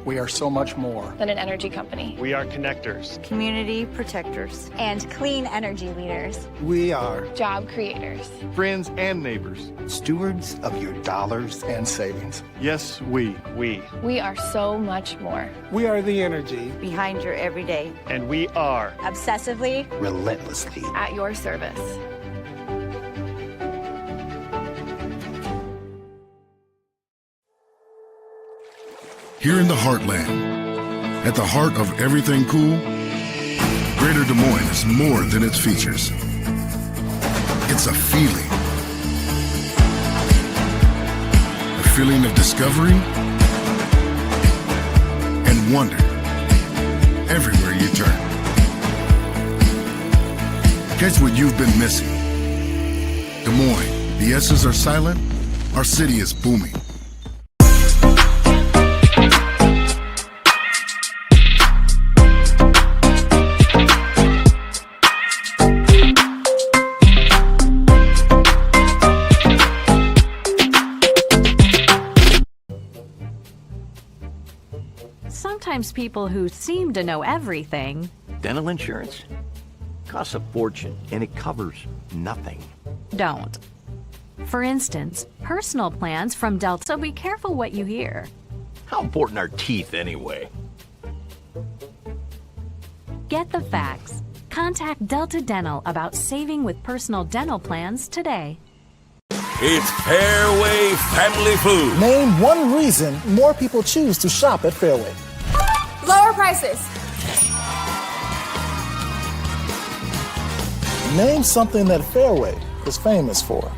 We are so much more than an energy company. We are connectors, community protectors, and clean energy leaders. We are job creators, friends and neighbors, stewards of your dollars and savings. Yes, we are so much more. We are the energy behind your everyday. And we are obsessively, relentlessly at your service. Here in the heartland, at the heart of everything cool, Greater Des Moines is more than its features. It's a feeling. A feeling of discovery and wonder everywhere you turn. Catch what you've been missing. Des Moines, the S's are silent, our city is booming. Sometimes people who seem to know everything. Dental insurance costs a fortune and it covers nothing. Don't. For instance, personal plans from Delta, so be careful what you hear. How important are teeth anyway? Get the facts. Contact Delta Dental about saving with personal dental plans today. It's Fairway Family Food. Name one reason more people choose to shop at Fairway. Lower prices. Name something that Fairway is famous for.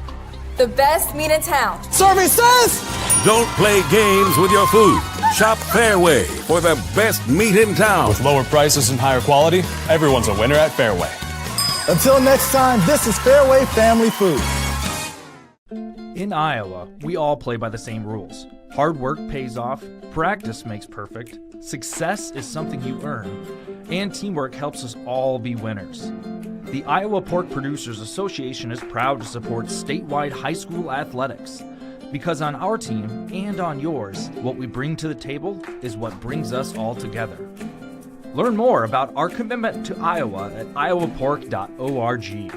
The best meat in town. Services! Don't play games with your food. Shop Fairway for the best meat in town. With lower prices and higher quality, everyone's a winner at Fairway. Until next time, this is Fairway Family Food. In Iowa, we all play by the same rules. Hard work pays off, practice makes perfect, success is something you earn, and teamwork helps us all be winners. The Iowa Pork Producers Association is proud to support statewide high school athletics. Because on our team, and on yours, what we bring to the table is what brings us all together. Learn more about our commitment to Iowa at iowapork.org.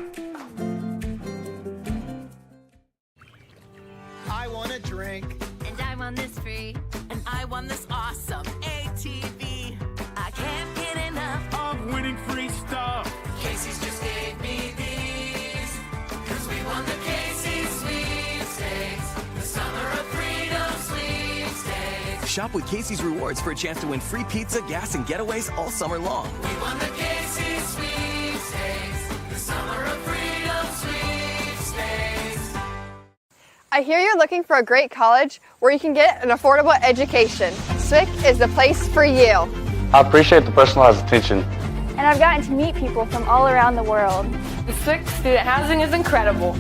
I want a drink. And I want this free. And I want this awesome ATV. I can't get enough of winning free stuff. Casey's just gave me these. Cause we won the Casey's sweepstakes. The Summer of Freedom sweepstakes. Shop with Casey's Rewards for a chance to win free pizza, gas, and getaways all summer long. We won the Casey's sweepstakes. The Summer of Freedom sweepstakes. I hear you're looking for a great college where you can get an affordable education. SWIC is the place for you. I appreciate the personalized attention. And I've gotten to meet people from all around the world. The SWIC student housing is incredible.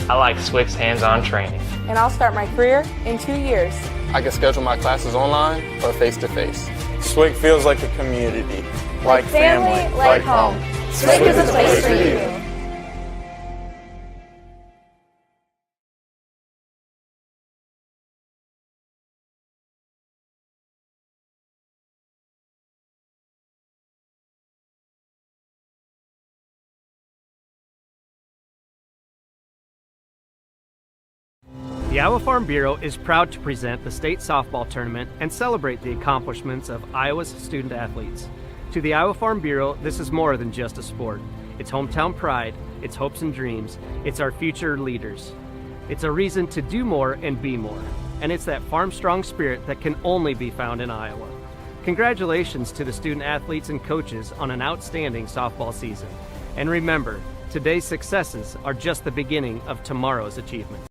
I like SWIC's hands-on training. And I'll start my career in 2 years. I can schedule my classes online or face-to-face. SWIC feels like a community. Like family, like home. SWIC is a place for you. The Iowa Farm Bureau is proud to present the state softball tournament and celebrate the accomplishments of Iowa's student athletes. To the Iowa Farm Bureau, this is more than just a sport. It's hometown pride, it's hopes and dreams, it's our future leaders. It's a reason to do more and be more. And it's that farm-strong spirit that can only be found in Iowa. Congratulations to the student athletes and coaches on an outstanding softball season. And remember, today's successes are just the beginning of tomorrow's achievements.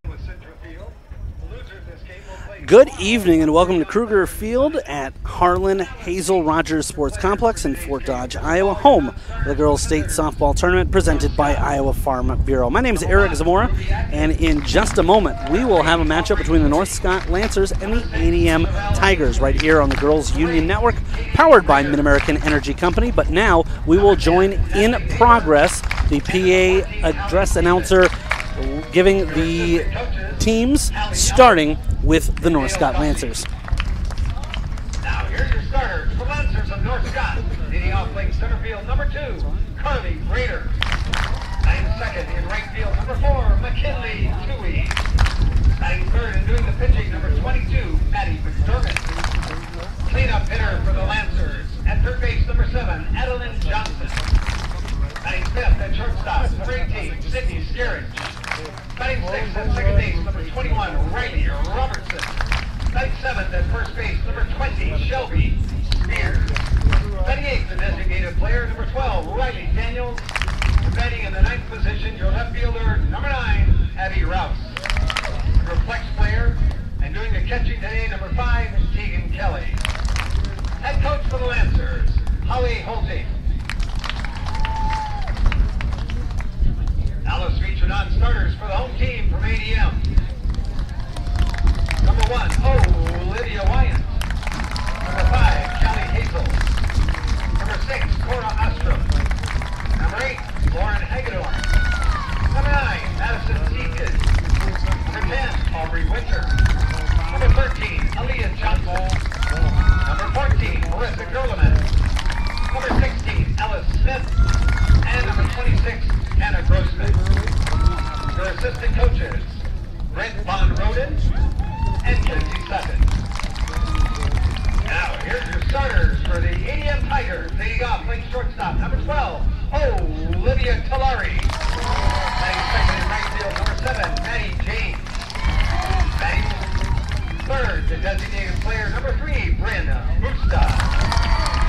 Good evening and welcome to Kruger Field at Harlan Hazel Rogers Sports Complex in Fort Dodge, Iowa, home of the Girls State Softball Tournament presented by Iowa Farm Bureau. My name is Eric Zamora, and in just a moment we will have a matchup between the North Scott Lancers and the ADM Tigers right here on the Girls Union Network, powered by Mid-American Energy Company. But now we will join in progress the PA address announcer giving the teams, starting with the North Scott Lancers. Now here's your starters for Lancers of North Scott. Leading off playing center field, number 2, Carly Rader. Batting second in right field, number 4, McKinley Toohey. Batting third and doing the pitching, number 22, Maddie McDermott. Cleanup hitter for the Lancers. At third base, number 7, Adeline Johnson. Batting fifth at shortstop, number 18, Sydney Scarage. Batting sixth at second base, number 21, Riley Robertson. Batting seventh at first base, number 20, Shelby Spears. Batting eighth, the designated player, number 12, Riley Daniels. Batting in the ninth position, your left fielder, number 9, Abby Rouse. Your flex player, and doing the catching today, number 5, Tegan Kelly. Head coach for the Lancers, Holly Holte. Now let's feature non-starters for the home team from ADM. Number 1, Olivia Wyant. Number 5, Kelly Hazel. Number 6, Cora Ostrom. Number 8, Lauren Hagedorn. Number 9, Madison Seekid. Number 10, Aubrey Winter. Number 13, Aaliyah Johnson. Number 14, Marissa Gerleman. Number 16, Alice Smith. And number 26, Hannah Grossman. Your assistant coaches, Brent Von Roden and Lindsay Sutton. Now, here's your starters for the ADM Tigers. Leading off, playing shortstop, number 12, Olivia Talari. Batting second in right field, number 7, Maddie James. Batting third, the designated player, number 3, Brenda Musta.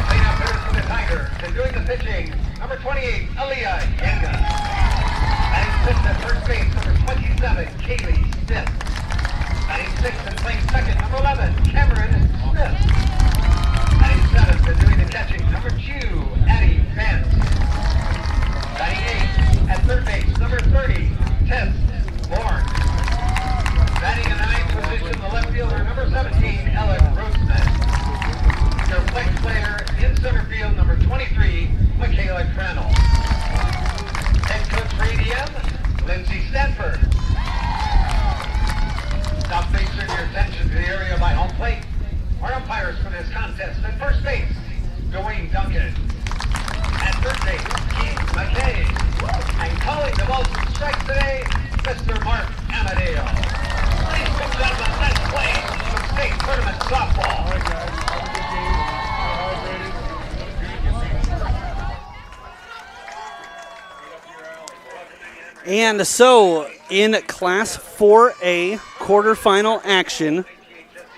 Cleanup hitter for the Tigers, and doing the pitching, number 28, Aaliyah Yenga. Batting fifth at first base, number 27, Kaylee Smith. Batting sixth and playing second, number 11, Cameron Smith. Batting seventh and doing the catching, number 2, Addie Vance. Batting eighth at third base, number 30, Tess Lawrence. Batting in the ninth position, the left fielder, number 17, Ellen Grossman. Your flex player in center field, number 23, Michaela Crannell. Head coach for ADM, Lindsay Stanford. Now please turn your attention to the area by home plate. Our umpires for this contest at first base, Dwayne Duncan. At third base, Keith McKay. And calling the most strikes today, Mr. Mark Amadeo. Ladies and gentlemen, let's play some state tournament softball. And so, in Class 4A quarterfinal action,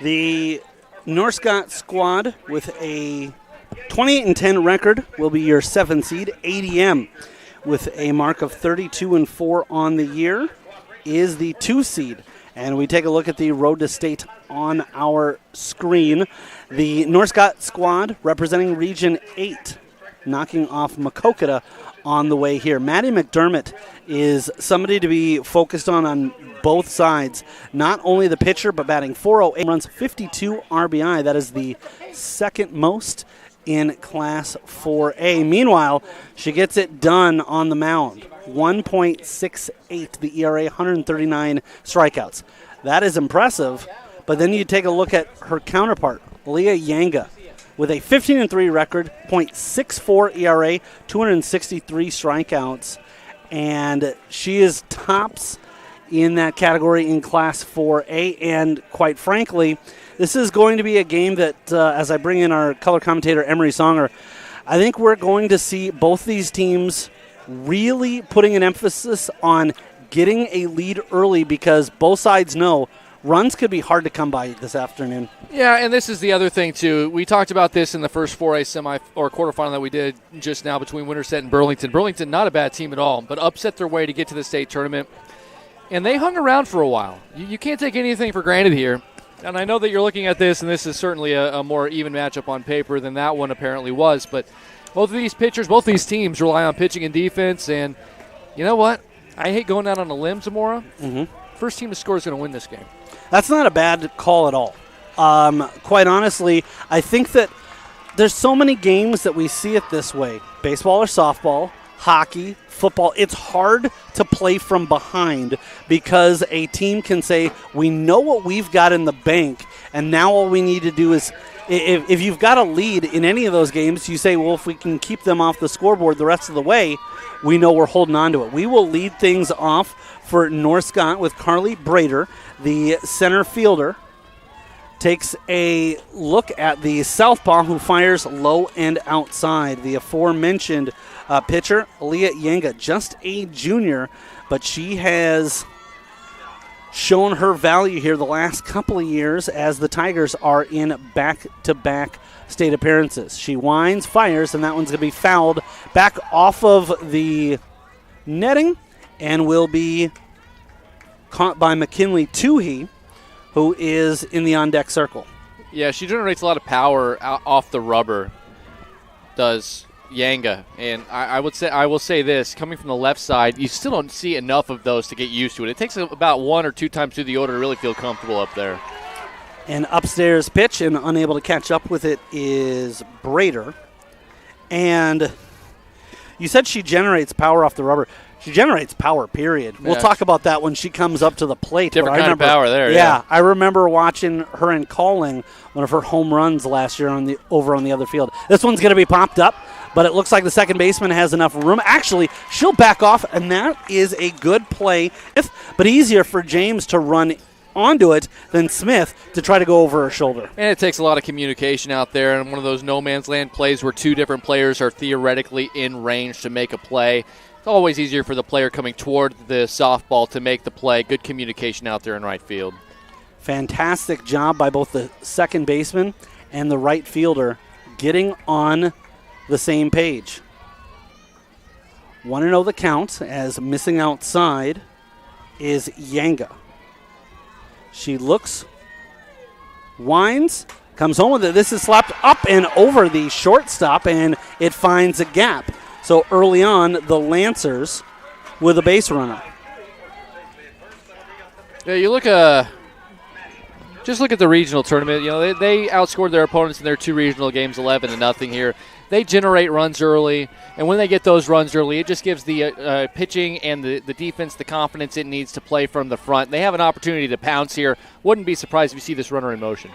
the North Scott squad with a 28-10 record will be your 7th seed. ADM with a mark of 32-4 on the year is the 2 seed. And we take a look at the road to state on our screen. The North Scott squad representing Region 8, knocking off Maquoketa on the way here. Maddie McDermott is somebody to be focused on both sides. Not only the pitcher, but batting .408, runs 52 RBI. That is the second most in Class 4A. Meanwhile, she gets it done on the mound. 1.68 the ERA, 139 strikeouts. That is impressive, but then you take a look at her counterpart, Leah Yanga, with a 15-3 record, .64 ERA, 263 strikeouts, and she is tops in that category in Class 4A. And quite frankly, this is going to be a game that, as I bring in our color commentator, Emery Songer, I think we're going to see both these teams really putting an emphasis on getting a lead early because both sides know runs could be hard to come by this afternoon. Yeah, and this is the other thing, too. We talked about this in the first 4A semi or quarterfinal that we did just now between Winterset and Burlington. Burlington, not a bad team at all, but upset their way to get to the state tournament. And they hung around for a while. You can't take anything for granted here. And I know that you're looking at this, and this is certainly a more even matchup on paper than that one apparently was. But both of these pitchers, both these teams rely on pitching and defense. And you know what? I hate going out on a limb, Zamora. First team to score is going to win this game. That's not a bad call at all. Quite honestly, I think that there's so many games that we see it this way. Baseball or softball, hockey, football. It's hard to play from behind because a team can say, we know what we've got in the bank, and now all we need to do is, if you've got a lead in any of those games, you say, well, if we can keep them off the scoreboard the rest of the way, we know we're holding on to it. We will lead things off for North Scott with Carly Brader, the center fielder. Takes a look at the southpaw who fires low and outside. The aforementioned pitcher, Aaliyah Yanga, just a junior, but she has shown her value here the last couple of years as the Tigers are in back-to-back state appearances. She winds, fires, and that one's going to be fouled back off of the netting and will be caught by McKinley Toohey, who is in the on-deck circle. Yeah, she generates a lot of power off the rubber, does Yanga. And I will say this, coming from the left side, you still don't see enough of those to get used to it. It takes about 1 or 2 times through the order to really feel comfortable up there. An upstairs pitch, and unable to catch up with it is Brader. And you said she generates power off the rubber. She generates power, period. We'll talk about that when she comes up to the plate. Different kind of power there, yeah. I remember watching her and calling one of her home runs last year over on the other field. This one's going to be popped up, but it looks like the second baseman has enough room. Actually, she'll back off, and that is a good play, but easier for James to run onto it than Smith to try to go over her shoulder. And it takes a lot of communication out there, and one of those no-man's land plays where 2 different players are theoretically in range to make a play. It's always easier for the player coming toward the softball to make the play. Good communication out there in right field. Fantastic job by both the second baseman and the right fielder getting on the same page. 1-0 the count, as missing outside is Yanga. She looks, winds, comes home with it. This is slapped up and over the shortstop, and it finds a gap. So early on, the Lancers with a base runner. Yeah, you look just look at the regional tournament. You know, they outscored their opponents in their 2 regional games 11-0 here. They generate runs early, and when they get those runs early, it just gives the pitching and the defense the confidence it needs to play from the front. They have an opportunity to pounce here. Wouldn't be surprised if you see this runner in motion.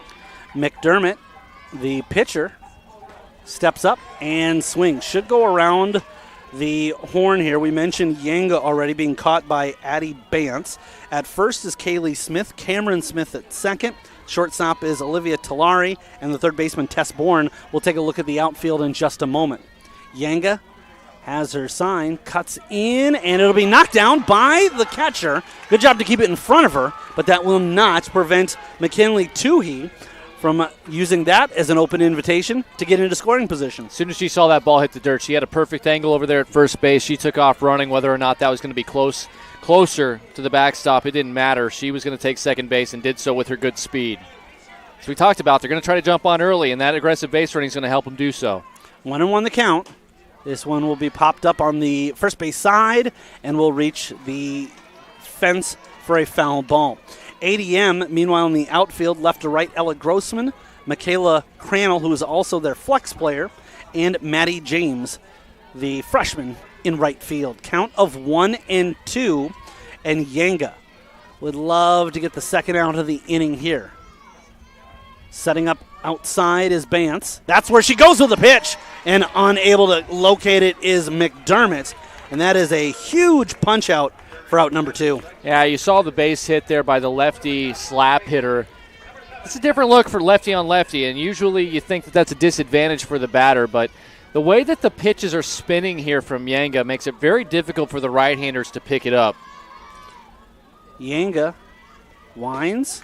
McDermott, the pitcher, steps up and swings. Should go around the horn here. We mentioned Yanga already being caught by Addie Bance. At first is Kaylee Smith, Cameron Smith at second. Shortstop is Olivia Talari, and the third baseman, Tess Bourne. We'll take a look at the outfield in just a moment. Yanga has her sign, cuts in, and it'll be knocked down by the catcher. Good job to keep it in front of her, but that will not prevent McKinley Toohey from using that as an open invitation to get into scoring position. As soon as she saw that ball hit the dirt, she had a perfect angle over there at first base. She took off running. Whether or not that was going to be closer to the backstop, it didn't matter. She was going to take second base and did so with her good speed. As we talked about, they're going to try to jump on early, and that aggressive base running is going to help them do so. 1-1 the count. This one will be popped up on the first base side and will reach the fence for a foul ball. ADM, meanwhile, in the outfield, left to right, Ella Grossman, Michaela Crannell, who is also their flex player, and Maddie James, the freshman, in right field. Count of 1-2, and Yanga would love to get the second out of the inning here. Setting up outside is Bance. That's where she goes with the pitch, and unable to locate it is McDermott. and that is a huge punch out for out number 2. Yeah, you saw the base hit there by the lefty slap hitter. It's a different look for lefty on lefty, and usually you think that that's a disadvantage for the batter, but the way that the pitches are spinning here from Yanga makes it very difficult for the right-handers to pick it up. Yanga winds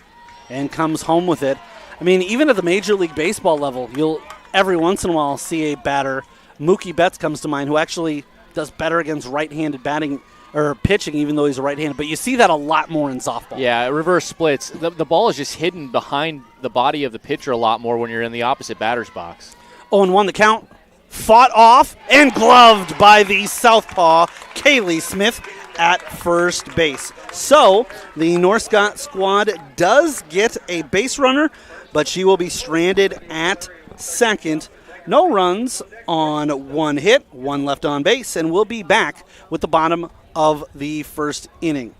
and comes home with it. I mean, even at the Major League Baseball level, you'll every once in a while see a batter. Mookie Betts comes to mind, who actually does better against right-handed batting or pitching, even though he's a right-handed. But you see that a lot more in softball. Yeah, reverse splits. The ball is just hidden behind the body of the pitcher a lot more when you're in the opposite batter's box. 0-1 the count. Fought off and gloved by the southpaw, Kaylee Smith, at first base. So the North Scott squad does get a base runner, but she will be stranded at second. No runs on 1 hit, 1 left on base, and we'll be back with the bottom of the first inning.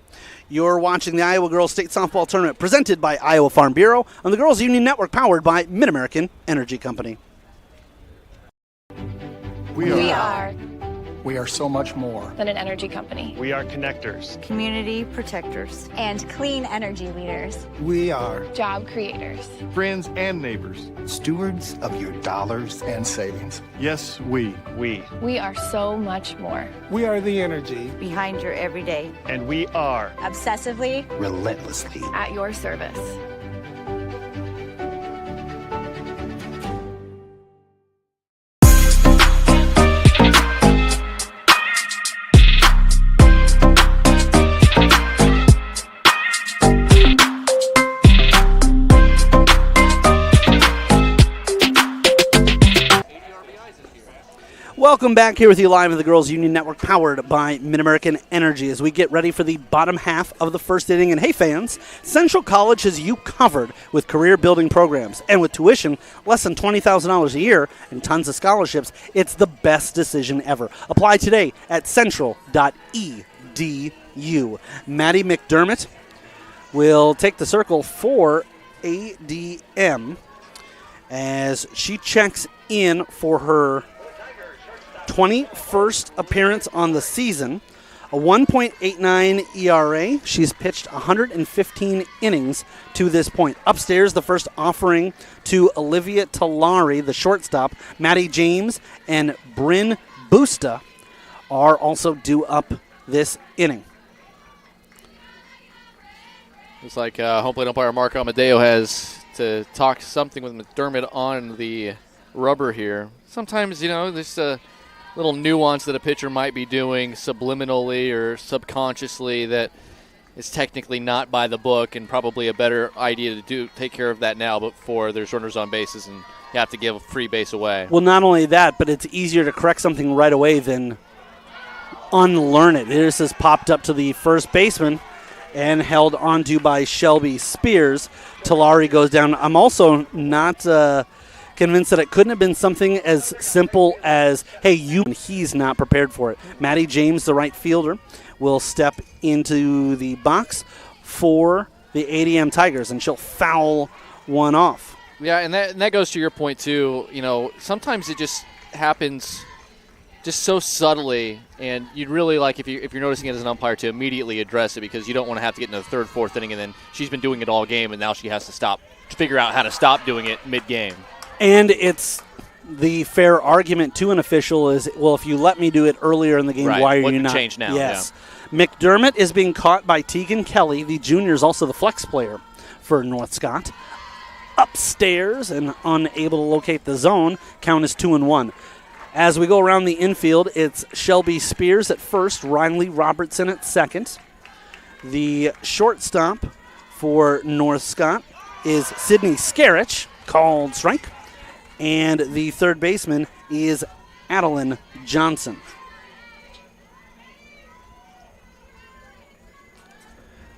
You're watching the Iowa Girls State Softball Tournament presented by Iowa Farm Bureau on the Girls Union Network, powered by Mid-American Energy Company. We are so much more Than an energy company. We are connectors. Community protectors. And clean energy leaders. We are Job creators. Friends and neighbors. stewards of your dollars and savings. Yes, we. We are so much more. We are the energy. Behind your everyday. And we are. Obsessively. Relentlessly. At your service. Welcome back here with you live at the Girls Union Network, powered by Mid-American Energy, as we get ready for the bottom half of the first inning. And hey, fans, Central College has you covered with career-building programs. And with tuition less than $20,000 a year and tons of scholarships, it's the best decision ever. Apply today at central.edu. Maddie McDermott will take the circle for ADM as she checks in for her 21st appearance on the season, a 1.89 ERA. She's pitched 115 innings to this point. Upstairs, the first offering to Olivia Talari, the shortstop. Maddie James and Bryn Busta are also due up this inning. Looks like home plate umpire Mark Amadeo has to talk something with McDermott on the rubber here. Sometimes, there's a little nuance that a pitcher might be doing subliminally or subconsciously that is technically not by the book, and probably a better idea to take care of that now before there's runners on bases and you have to give a free base away. Well, not only that, but it's easier to correct something right away than unlearn it. This has popped up to the first baseman and held onto by Shelby Spears. Talari goes down. I'm also not convinced that it couldn't have been something as simple as, hey, he's not prepared for it. Maddie James, the right fielder, will step into the box for the ADM Tigers, and she'll foul one off. Yeah, and that goes to your point, too. Sometimes it just happens just so subtly, and you'd really like, if you're noticing it as an umpire, to immediately address it, because you don't want to have to get into the third, fourth inning, and then she's been doing it all game, and now she has to figure out how to stop doing it mid-game. And it's the fair argument to an official is, well, if you let me do it earlier in the game, why are you not? Change now? Yes. Yeah. McDermott is being caught by Tegan Kelly. The junior is also the flex player for North Scott. Upstairs and unable to locate the zone. Count is 2-1. As we go around the infield, it's Shelby Spears at first, Riley Robertson at second. The shortstop for North Scott is Sydney Skarich, called strike. And the third baseman is Adeline Johnson.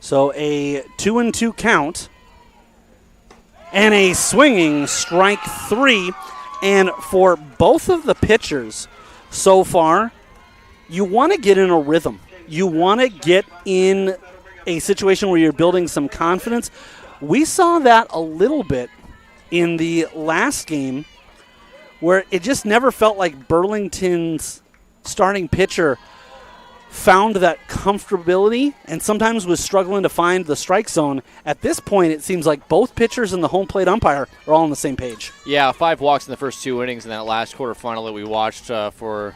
So a 2-2 count and a swinging strike 3. And for both of the pitchers so far, you want to get in a rhythm. You want to get in a situation where you're building some confidence. We saw that a little bit in the last game, where it just never felt like Burlington's starting pitcher found that comfortability and sometimes was struggling to find the strike zone. At this point, it seems like both pitchers and the home plate umpire are all on the same page. Yeah, 5 walks in the first 2 innings in that last quarterfinal that we watched for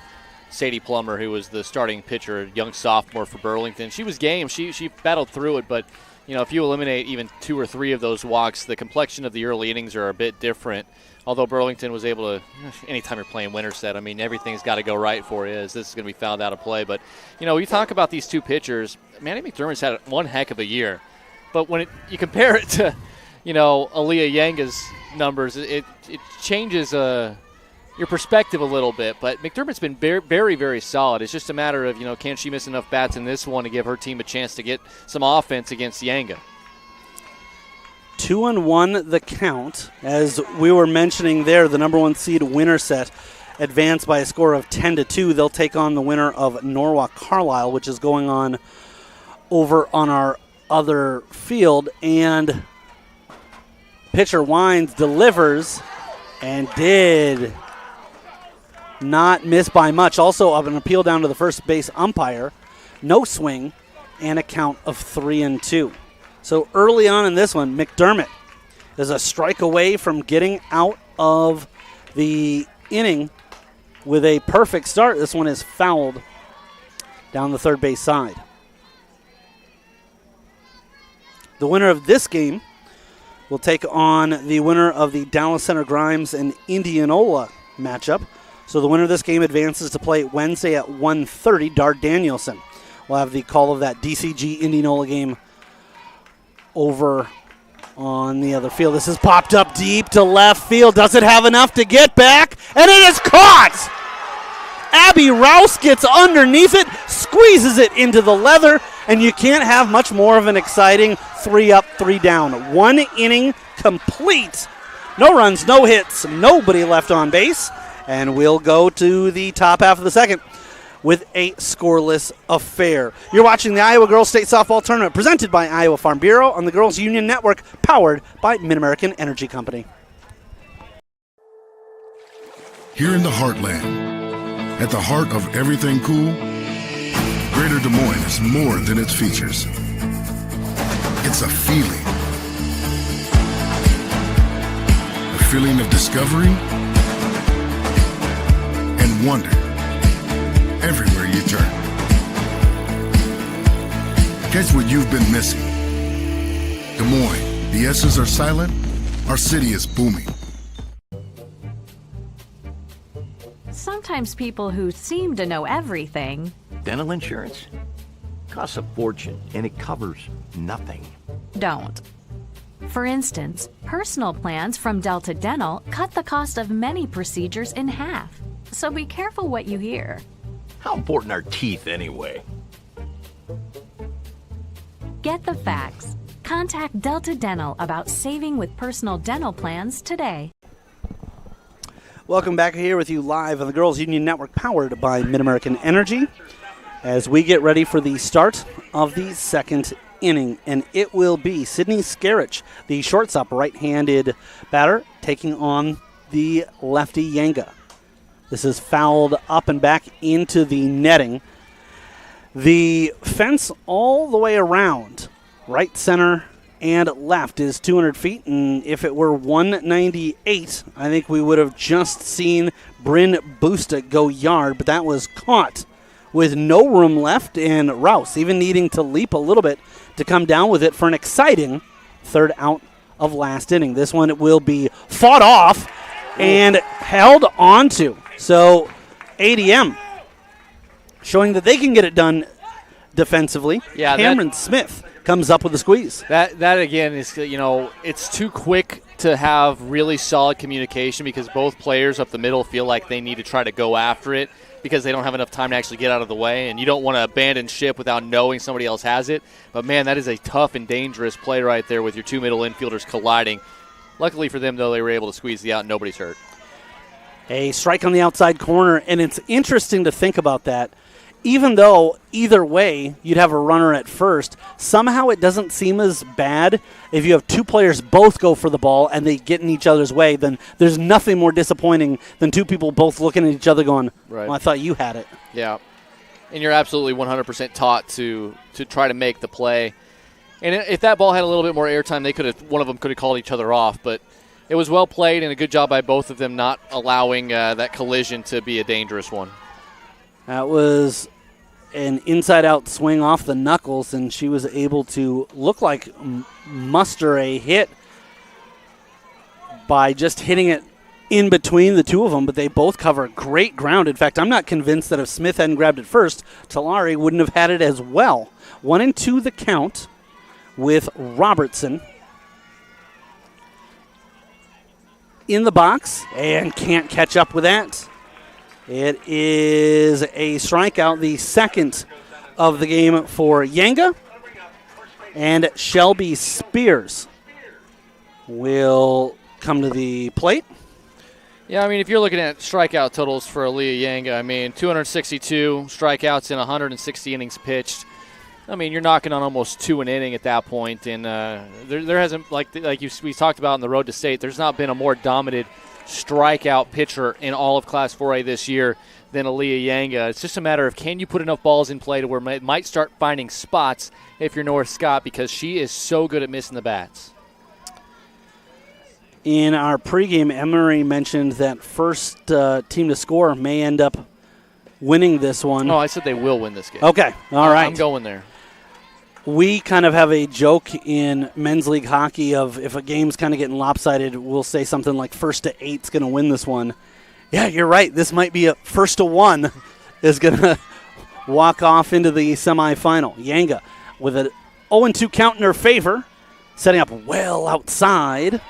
Sadie Plummer, who was the starting pitcher, young sophomore for Burlington. She was game. She battled through it, but if you eliminate even 2 or 3 of those walks, the complexion of the early innings are a bit different. Although Burlington was able to, anytime you're playing Winterset, everything's got to go right for you. This is going to be fouled out of play. But, we talk about these 2 pitchers. Manny McDermott's had one heck of a year. But when you compare it to, Aaliyah Yanga's numbers, it changes your perspective a little bit. But McDermott's been very, very, very solid. It's just a matter of, can she miss enough bats in this one to give her team a chance to get some offense against Yanga? 2-1 the count. As we were mentioning there, the number 1 seed Winterset advanced by a score of 10-2. They'll take on the winner of Norwalk Carlisle, which is going on over on our other field. And pitcher Wines delivers and did not miss by much. Also an appeal down to the first base umpire. No swing and a count of 3-2. So early on in this one, McDermott is a strike away from getting out of the inning with a perfect start. This one is fouled down the third base side. The winner of this game will take on the winner of the Dallas Center Grimes and Indianola matchup. So the winner of this game advances to play Wednesday at 1:30. Dard Danielson will have the call of that DCG Indianola game over on the other field. This is popped up deep to left field. Does it have enough to get back? And it is caught! Abby Rouse gets underneath it, squeezes it into the leather, and you can't have much more of an exciting 3 up, 3 down. 1 inning complete. No runs, no hits, nobody left on base. And we'll go to the top half of the second with a scoreless affair. You're watching the Iowa Girls State Softball Tournament presented by Iowa Farm Bureau on the Girls Union Network, powered by Mid-American Energy Company. Here in the heartland, at the heart of everything cool, Greater Des Moines is more than its features. It's a feeling. A feeling of discovery and wonder everywhere you turn. Catch what you've been missing. Des Moines, the S's are silent, our city is booming. Sometimes people who seem to know everything Dental insurance costs a fortune and it covers nothing. don't. For instance, personal plans from Delta Dental cut the cost of many procedures in half. So be careful what you hear. How important are teeth anyway? Get the facts. Contact Delta Dental about saving with personal dental plans today. Welcome back here with you live on the Girls Union Network, powered by Mid-American Energy, as we get ready for the start of the second inning. And it will be Sydney Scarich, the shortstop, right-handed batter, taking on the lefty Yanga. This is fouled up and back into the netting. The fence all the way around, right, center, and left, is 200 feet, and if it were 198, I think we would have just seen Bryn Busta go yard, but that was caught with no room left, and Rouse even needing to leap a little bit to come down with it for an exciting third out of last inning. This one will be fought off and held onto. So ADM showing that they can get it done defensively. Yeah, Cameron Smith comes up with a squeeze. That again is, it's too quick to have really solid communication because both players up the middle feel like they need to try to go after it because they don't have enough time to actually get out of the way, and you don't want to abandon ship without knowing somebody else has it. But, man, that is a tough and dangerous play right there with your two middle infielders colliding. Luckily for them, though, they were able to squeeze the out and nobody's hurt. A strike on the outside corner, and it's interesting to think about that. Even though either way you'd have a runner at first, somehow it doesn't seem as bad if you have two players both go for the ball and they get in each other's way. Then there's nothing more disappointing than two people both looking at each other going, right. well, I thought you had it. Yeah. and you're absolutely 100% taught to try to make the play. And if that ball had a little bit more airtime, one of them could have called each other off. But it was well played and a good job by both of them not allowing that collision to be a dangerous one. That was an inside-out swing off the knuckles, and she was able to look like muster a hit by just hitting it in between the two of them, but they both cover great ground. In fact, I'm not convinced that if Smith hadn't grabbed it first, Talari wouldn't have had it as well. 1-2 the count with Robertson in the box, and can't catch up with that. It is a strikeout, the second of the game for Yanga, and Shelby Spears will come to the plate. Yeah, I mean, if you're looking at strikeout totals for Aaliyah Yanga, I mean, 262 strikeouts in 160 innings pitched. I mean, you're knocking on almost 2 an inning at that point, and there hasn't, we talked about in the road to state, there's not been a more dominant strikeout pitcher in all of Class 4A this year than Aaliyah Yanga. It's just a matter of can you put enough balls in play to where it might start finding spots if you're North Scott, because she is so good at missing the bats. In our pregame, Emery mentioned that first team to score may end up winning this one. No, I said they will win this game. Okay, all right. I'm going there. We kind of have a joke in men's league hockey of if a game's kind of getting lopsided, we'll say something like 1-8's going to win this one. Yeah, you're right. This might be a 1-1 is going to walk off into the semifinal. Yanga with an 0-2 count in her favor, setting up well outside.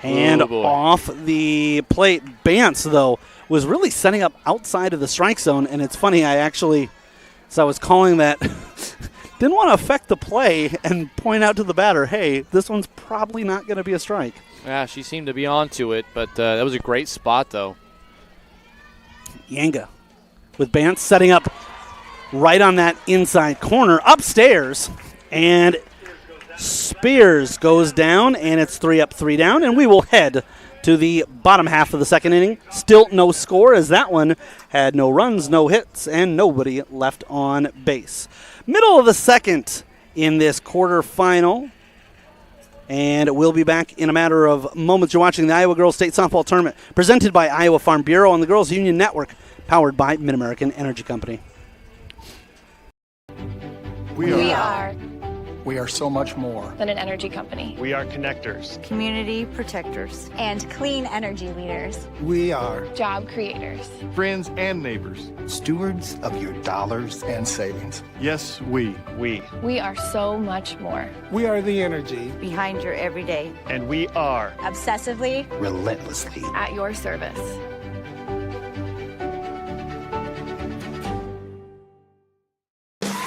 And off the plate. Bance, though, was really setting up outside of the strike zone. And it's funny, as I was calling that, didn't want to affect the play and point out to the batter, hey, this one's probably not going to be a strike. Yeah, she seemed to be onto it, but that was a great spot, though. Yanga with Bance setting up right on that inside corner, upstairs, and Spears goes down, and it's 3 up, 3 down, and we will head to the bottom half of the second inning. Still no score, as that one had no runs, no hits, and nobody left on base. Middle of the second in this quarterfinal, and we'll be back in a matter of moments. You're watching the Iowa Girls State Softball Tournament, presented by Iowa Farm Bureau and the Girls Union Network, powered by Mid-American Energy Company. We are so much more than an energy company. We are connectors, community protectors, and clean energy leaders. We are Job creators. friends and neighbors. stewards of your dollars and savings. Yes, we. We are so much more. We are the energy behind your everyday. And we are Obsessively, Relentlessly. At your service.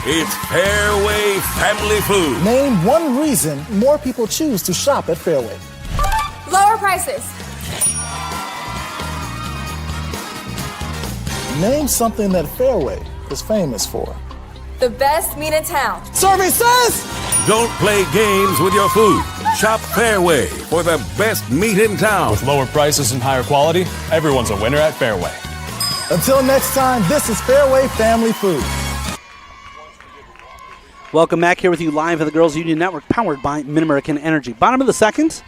It's Fairway Family Food. Name one reason more people choose to shop at Fairway. Lower prices. Name something that Fairway is famous for. The best meat in town. Services! Don't play games with your food. Shop Fairway for the best meat in town. With lower prices and higher quality, everyone's a winner at Fairway. Until next time, this is Fairway Family Food. Welcome back here with you live at the Girls Union Network, powered by Mid-American Energy. Bottom of the second,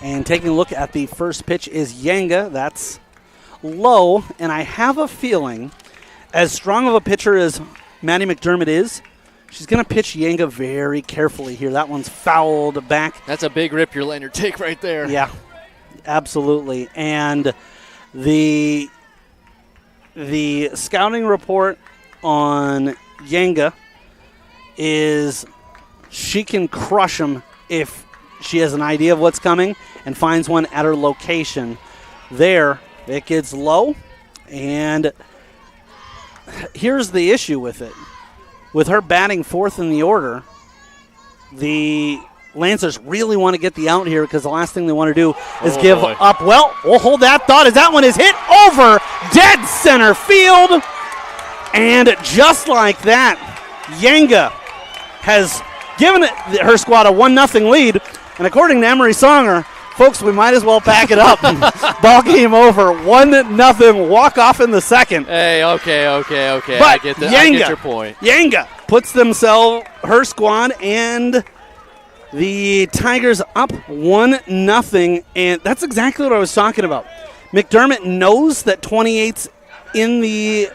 and taking a look at the first pitch is Yanga. That's low, and I have a feeling, as strong of a pitcher as Maddie McDermott is, she's going to pitch Yanga very carefully here. That one's fouled back. That's a big rip you're letting her take right there. Yeah, absolutely. And the scouting report on Yanga is she can crush them if she has an idea of what's coming and finds one at her location. There, it gets low, and here's the issue with it. With her batting fourth in the order, the Lancers really want to get the out here because the last thing they want to do is give up. Well, we'll hold that thought as that one is hit over dead center field. And just like that, Yanga has given her squad a 1-0 lead. And according to Emery Songer, Folks, we might as well pack it up. Ball game over. 1-0 walk off in the second. Hey, okay. But I get your point. Yanga puts her squad and the Tigers up 1-0, and that's exactly what I was talking about. McDermott knows that 28's in the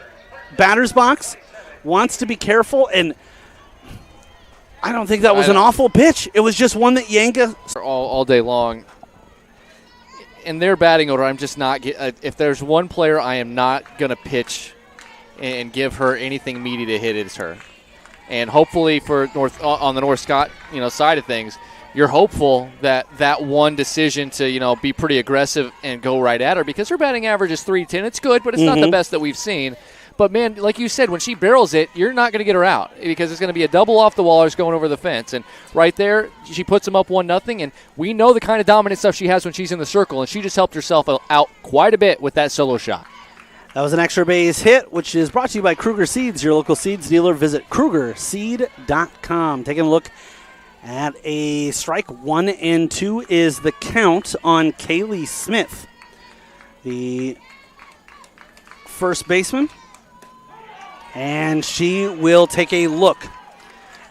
batter's box, wants to be careful, and I don't think that was an awful pitch. It was just one that Yanga all day long. In their batting order, I'm just not. If there's one player I am not going to pitch and give her anything meaty to hit, it's her. And hopefully for on the North Scott side of things, you're hopeful that one decision to be pretty aggressive and go right at her, because her batting average is .310. It's good, but it's not the best that we've seen. But, man, like you said, when she barrels it, you're not going to get her out, because it's going to be a double off the wall or it's going over the fence. And right there, she puts them up 1-0, and we know the kind of dominant stuff she has when she's in the circle, and she just helped herself out quite a bit with that solo shot. That was an extra base hit, which is brought to you by Kruger Seeds, your local seeds dealer. Visit KrugerSeed.com. Taking a look at a strike. 1-2 is the count on Kaylee Smith, the first baseman. And she will take a look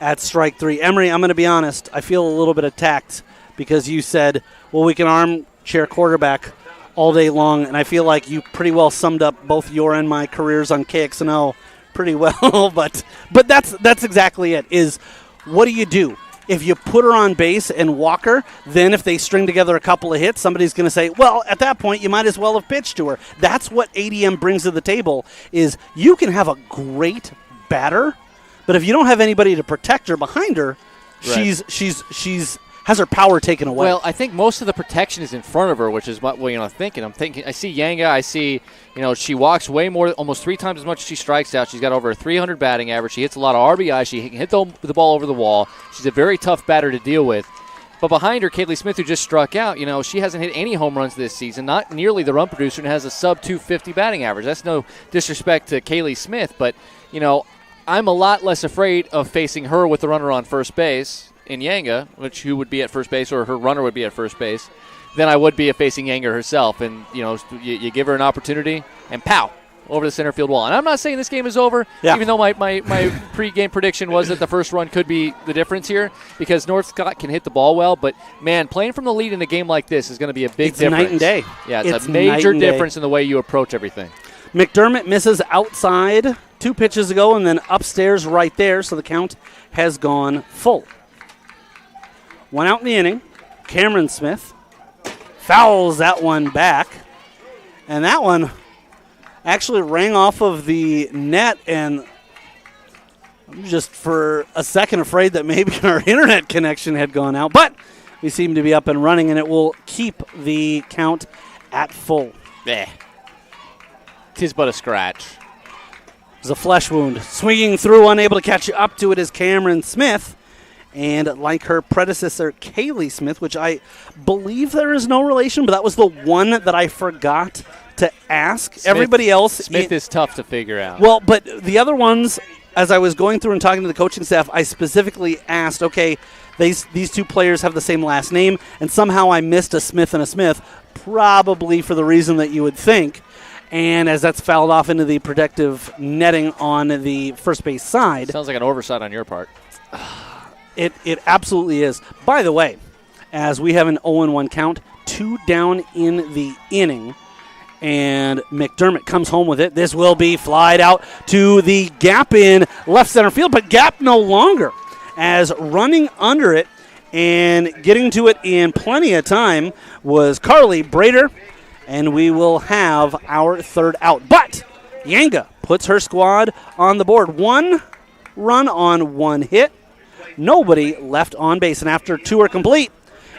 at strike 3. Emery, I'm going to be honest, I feel a little bit attacked because you said, well, we can armchair quarterback all day long, and I feel like you pretty well summed up both your and my careers on KXNO pretty well. but that's exactly it, is what do you do? If you put her on base and walk her, then if they string together a couple of hits, somebody's going to say, well, at that point, you might as well have pitched to her. That's what ADM brings to the table, is you can have a great batter, but if you don't have anybody to protect her behind her, right, she's has her power taken away. Well, I think most of the protection is in front of her, which is what I'm thinking. I see Yanga. I see, she walks way more, almost 3 times as much as she strikes out. She's got over a 300 batting average. She hits a lot of RBI. She can hit the ball over the wall. She's a very tough batter to deal with. But behind her, Kaylee Smith, who just struck out, she hasn't hit any home runs this season, not nearly the run producer, and has a sub-250 batting average. That's no disrespect to Kaylee Smith, but, I'm a lot less afraid of facing her with the runner on first base in Yanga, who would be at first base, or her runner would be at first base, than I would be of facing Yanga herself. And, you give her an opportunity, and pow, over the center field wall. And I'm not saying this game is over, even though my pregame prediction was that the first run could be the difference here, because North Scott can hit the ball well. But, man, playing from the lead in a game like this is going to be a big difference. Night and day. Yeah, it's a major difference in the way you approach everything. McDermott misses outside 2 pitches ago, and then upstairs right there, so the count has gone full. 1 out in the inning. Cameron Smith fouls that one back. And that one actually rang off of the net, and I'm just for a second afraid that maybe our internet connection had gone out. But we seem to be up and running, and it will keep the count at full. Tis but a scratch. It was a flesh wound. Swinging through, unable to catch up to it, is Cameron Smith. And like her predecessor, Kaylee Smith, which I believe there is no relation, but that was the one that I forgot to ask. Everybody else. Smith is tough to figure out. Well, but the other ones, as I was going through and talking to the coaching staff, I specifically asked, okay, these 2 players have the same last name, and somehow I missed a Smith and a Smith, probably for the reason that you would think. And as that's fouled off into the protective netting on the first base side. Sounds like an oversight on your part. It absolutely is. By the way, as we have an 0-1 count, 2 down in the inning, and McDermott comes home with it. This will be flied out to the gap in left center field, but gap no longer, as running under it and getting to it in plenty of time was Carly Brader, and we will have our 3rd out. But Yanga puts her squad on the board. 1 run on 1 hit. Nobody left on base, and after 2 are complete,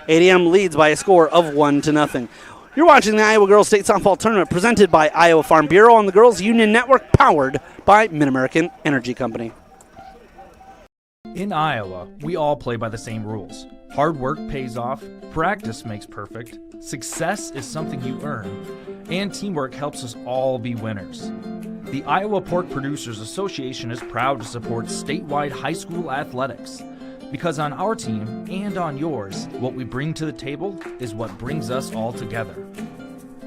ADM leads by a score of 1-0. You're watching the Iowa Girls State Softball Tournament presented by Iowa Farm Bureau on the Girls Union Network, powered by Mid-American Energy Company. In Iowa, we all play by the same rules. Hard work pays off, practice makes perfect, success is something you earn, and teamwork helps us all be winners. The Iowa Pork Producers Association is proud to support statewide high school athletics. Because on our team and on yours, what we bring to the table is what brings us all together.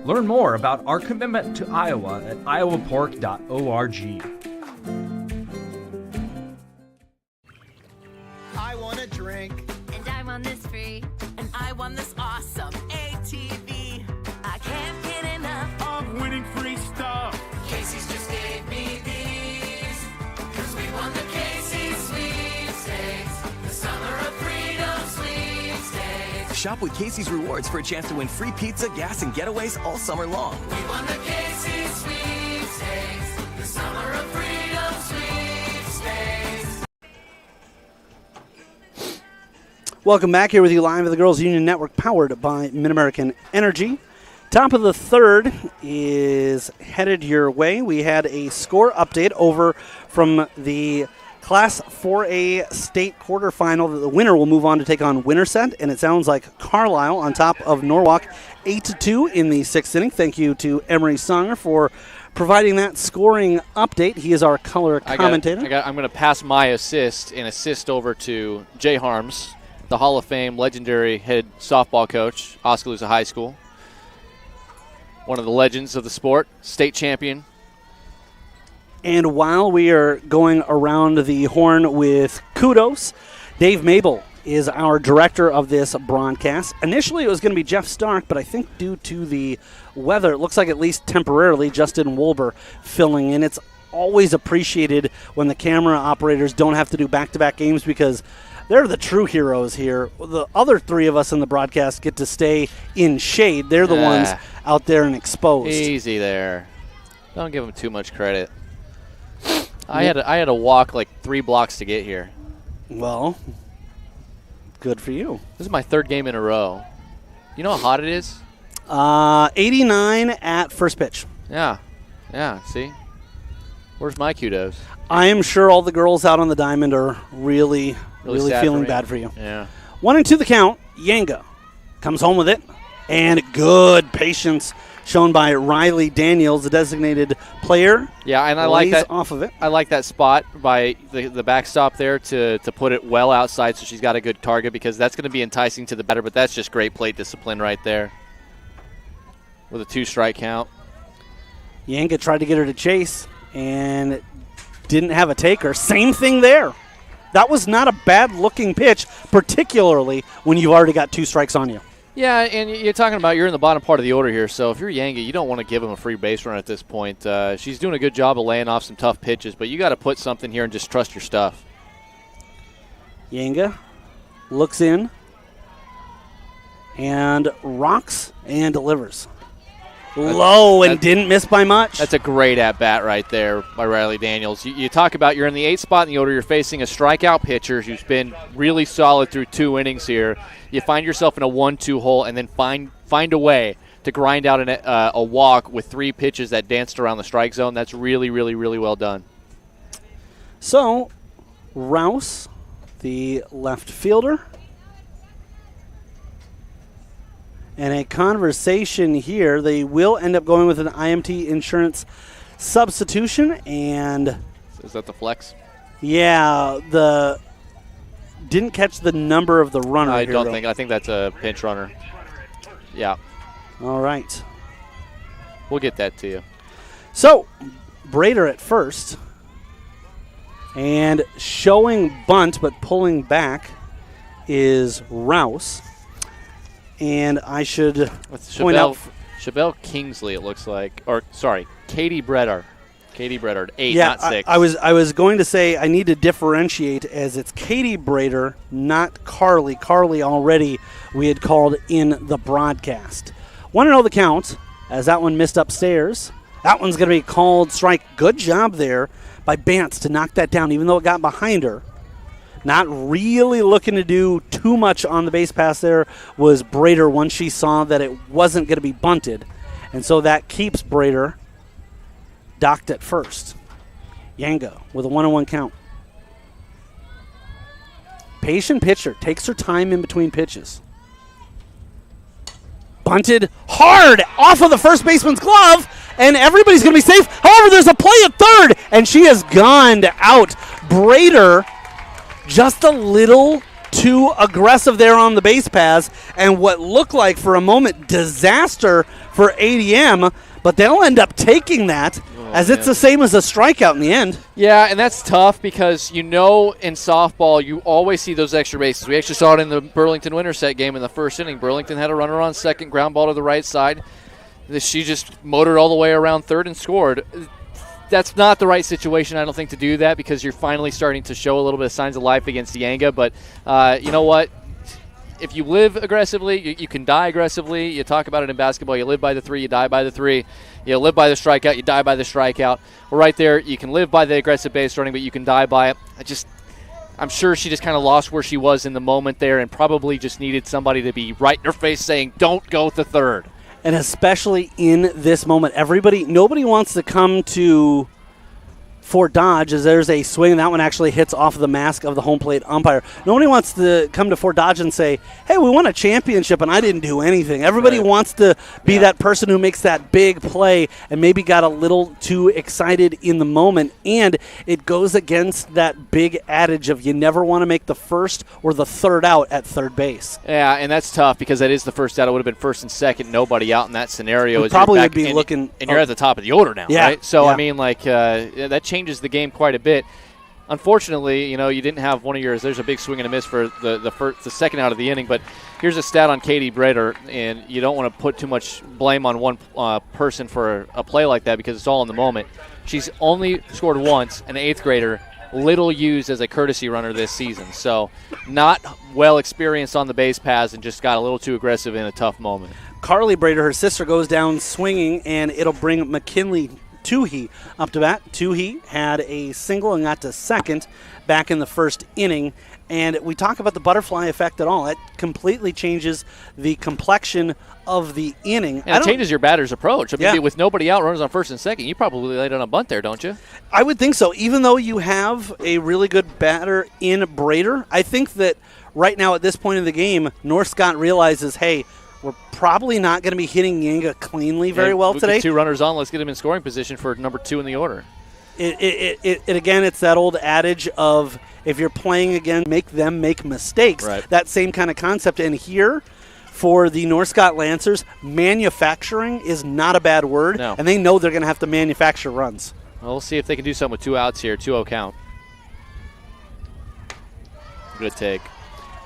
Learn more about our commitment to Iowa at iowapork.org. I want a drink. And I want this free. And I want this awesome ATV. I can't get enough of winning free stuff. Casey's just gave me these. Cause we won the Casey's sweepstakes. The summer of freedom sweepstakes. Shop with Casey's Rewards for a chance to win free pizza, gas, and getaways all summer long. We won the Casey's sweepstakes. The summer of freedom sweepstakes. Welcome back here with you live at the Girls Union Network, powered by Mid-American Energy. Top of the third is headed your way. We had a score update over from the Class 4A state quarterfinal. The winner will move on to take on Winterset, and it sounds like Carlisle on top of Norwalk 8-2 in the sixth inning. Thank you to Emery Songer for providing that scoring update. He is our color commentator. I'm going to pass my assist over to Jay Harms, the Hall of Fame legendary head softball coach, Oskaloosa High School. One of the legends of the sport, state champion. And while we are going around the horn with kudos, Dave Mabel is our director of this broadcast. Initially, it was going to be Jeff Stark, but I think due to the weather, it looks like at least temporarily Justin Wolber filling in. It's always appreciated when the camera operators don't have to do back-to-back games because they're the true heroes here. The other three of us in the broadcast get to stay in shade. They're the ones out there and exposed. Easy there. Don't give them too much credit. I had to walk like 3 blocks to get here. Well, good for you. This is my third game in a row. You know how hot it is? 89 at first pitch. Yeah. See? Where's my kudos? I am sure all the girls out on the diamond are really feeling bad for you. Yeah. 1-2 the count. Yanga comes home with it. And good patience shown by Riley Daniels, the designated player. Yeah, and I like that off of it. I like that spot by the backstop there to put it well outside so she's got a good target because that's going to be enticing to the batter, but that's just great plate discipline right there with a 2-strike count. Yanga tried to get her to chase and didn't have a taker. Same thing there. That was not a bad-looking pitch, particularly when you've already got 2 strikes on you. Yeah, and you're talking about you're in the bottom part of the order here, so if you're Yanga, you don't want to give him a free base run at this point. She's doing a good job of laying off some tough pitches, but you got to put something here and just trust your stuff. Yanga looks in and rocks and delivers. Low and didn't miss by much. That's a great at-bat right there by Riley Daniels. You talk about you're in the 8th spot in the order. You're facing a strikeout pitcher who's been really solid through 2 innings here. You find yourself in a 1-2 hole and then find a way to grind out a walk with 3 pitches that danced around the strike zone. That's really, really, really well done. So, Rouse, the left fielder, and a conversation here. They will end up going with an IMT insurance substitution. And is that the flex? Yeah, didn't catch the number of the runner. I think that's a pinch runner. Yeah. All right. We'll get that to you. So, Brader at first. And showing bunt but pulling back is Rouse. And I should point out Chevelle Kingsley, it looks like. Or, sorry, Katie Breddard. Katie Breddard, 8, yeah, not 6. I was going to say I need to differentiate as it's Katie Brader, not Carly. Carly already we had called in the broadcast. 1-0 the count as that one missed upstairs. That one's going to be called strike. Good job there by Bance to knock that down, even though it got behind her. Not really looking to do too much on the base pass there was Brader once she saw that it wasn't going to be bunted. And so that keeps Brader docked at first. Yanga with a 1-1 count. Patient pitcher. Takes her time in between pitches. Bunted hard off of the first baseman's glove, and everybody's going to be safe. However, there's a play at third, and she has gone out. Brader just a little too aggressive there on the base paths, and what looked like for a moment disaster for ADM, but they'll end up taking that as it's the same as a strikeout in the end. Yeah, and that's tough because in softball you always see those extra bases. We actually saw it in the Burlington-Winterset game in the first inning. Burlington had a runner on second, ground ball to the right side. She just motored all the way around third and scored. That's not the right situation, I don't think, to do that because you're finally starting to show a little bit of signs of life against Yanga. But you know what? If you live aggressively, you can die aggressively. You talk about it in basketball. You live by the 3, you die by the 3. You live by the strikeout, you die by the strikeout. Well, right there, you can live by the aggressive base running, but you can die by it. I'm sure she just kind of lost where she was in the moment there and probably just needed somebody to be right in her face saying, don't go to third. And especially in this moment, nobody wants to come to Fort Dodge as there's a swing, and that one actually hits off the mask of the home plate umpire. Nobody wants to come to Fort Dodge and say, hey, we won a championship and I didn't do anything. Everybody wants to be that person who makes that big play and maybe got a little too excited in the moment, and it goes against that big adage of you never want to make the first or the third out at third base. Yeah, and that's tough because that is the first out. It would have been first and second, nobody out in that scenario. We probably would be looking. And you're at the top of the order now, right? So, I mean, that changes the game quite a bit. Unfortunately, you didn't have one of yours. There's a big swing and a miss for the second out of the inning. But here's a stat on Katie Brader, and you don't want to put too much blame on one person for a play like that because it's all in the moment. She's only scored once, an 8th grader, little used as a courtesy runner this season. So not well experienced on the base paths and just got a little too aggressive in a tough moment. Carly Brader, her sister, goes down swinging, and it'll bring McKinley Toohey up to bat. Toohey had a single and got to second back in the first inning. And we talk about the butterfly effect at all. It completely changes the complexion of the inning. And it changes your batter's approach. I mean, with nobody out, runners on first and second, you probably laid on a bunt there, don't you? I would think so. Even though you have a really good batter in Brader, I think that right now at this point in the game, North Scott realizes, hey, we're probably not going to be hitting Yanga cleanly very well today. 2 runners on. Let's get him in scoring position for number 2 in the order. Again, it's that old adage of if you're playing again, make them make mistakes. Right. That same kind of concept. And here, for the North Scott Lancers, manufacturing is not a bad word. No. And they know they're going to have to manufacture runs. Well, we'll see if they can do something with 2 outs here. 2-0 count. Good take.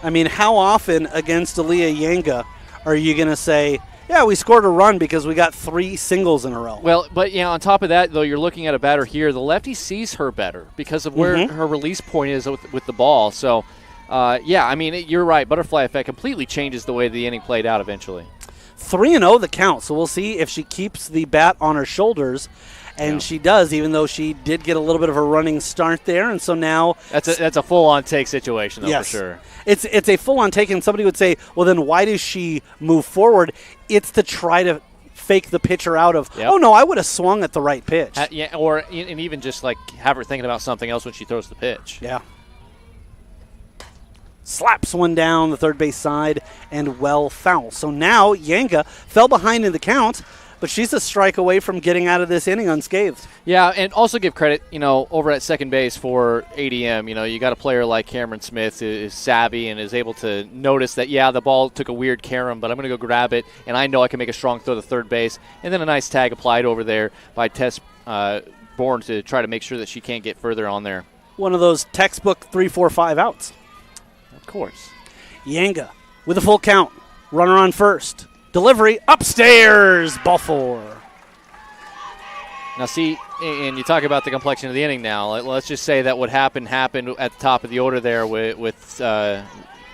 I mean, how often against Aaliyah Yanga are you going to say, yeah, we scored a run because we got 3 singles in a row? Well, but on top of that, though, you're looking at a batter here. The lefty sees her better because of where her release point is with the ball. So, I mean, you're right. Butterfly effect completely changes the way the inning played out eventually. 3-0 the count. So we'll see if she keeps the bat on her shoulders. And she does, even though she did get a little bit of a running start there. And so now that's a full-on take situation, though, yes, for sure. It's a full-on take, and somebody would say, well, then why does she move forward? It's to try to fake the pitcher out of, oh, no, I would have swung at the right pitch. And even just like have her thinking about something else when she throws the pitch. Yeah. Slaps one down the third base side and well foul. So now Yanga fell behind in the count, but she's a strike away from getting out of this inning unscathed. Yeah, and also give credit, over at second base for ADM. You got a player like Cameron Smith who is savvy and is able to notice that, the ball took a weird carom, but I'm going to go grab it, and I know I can make a strong throw to third base. And then a nice tag applied over there by Tess Bourne to try to make sure that she can't get further on there. One of those textbook 3, 4, 5 outs. Of course. Yanga with a full count. Runner on first. Delivery upstairs, ball 4. Now, see, and you talk about the complexion of the inning now. Let's just say that what happened at the top of the order there with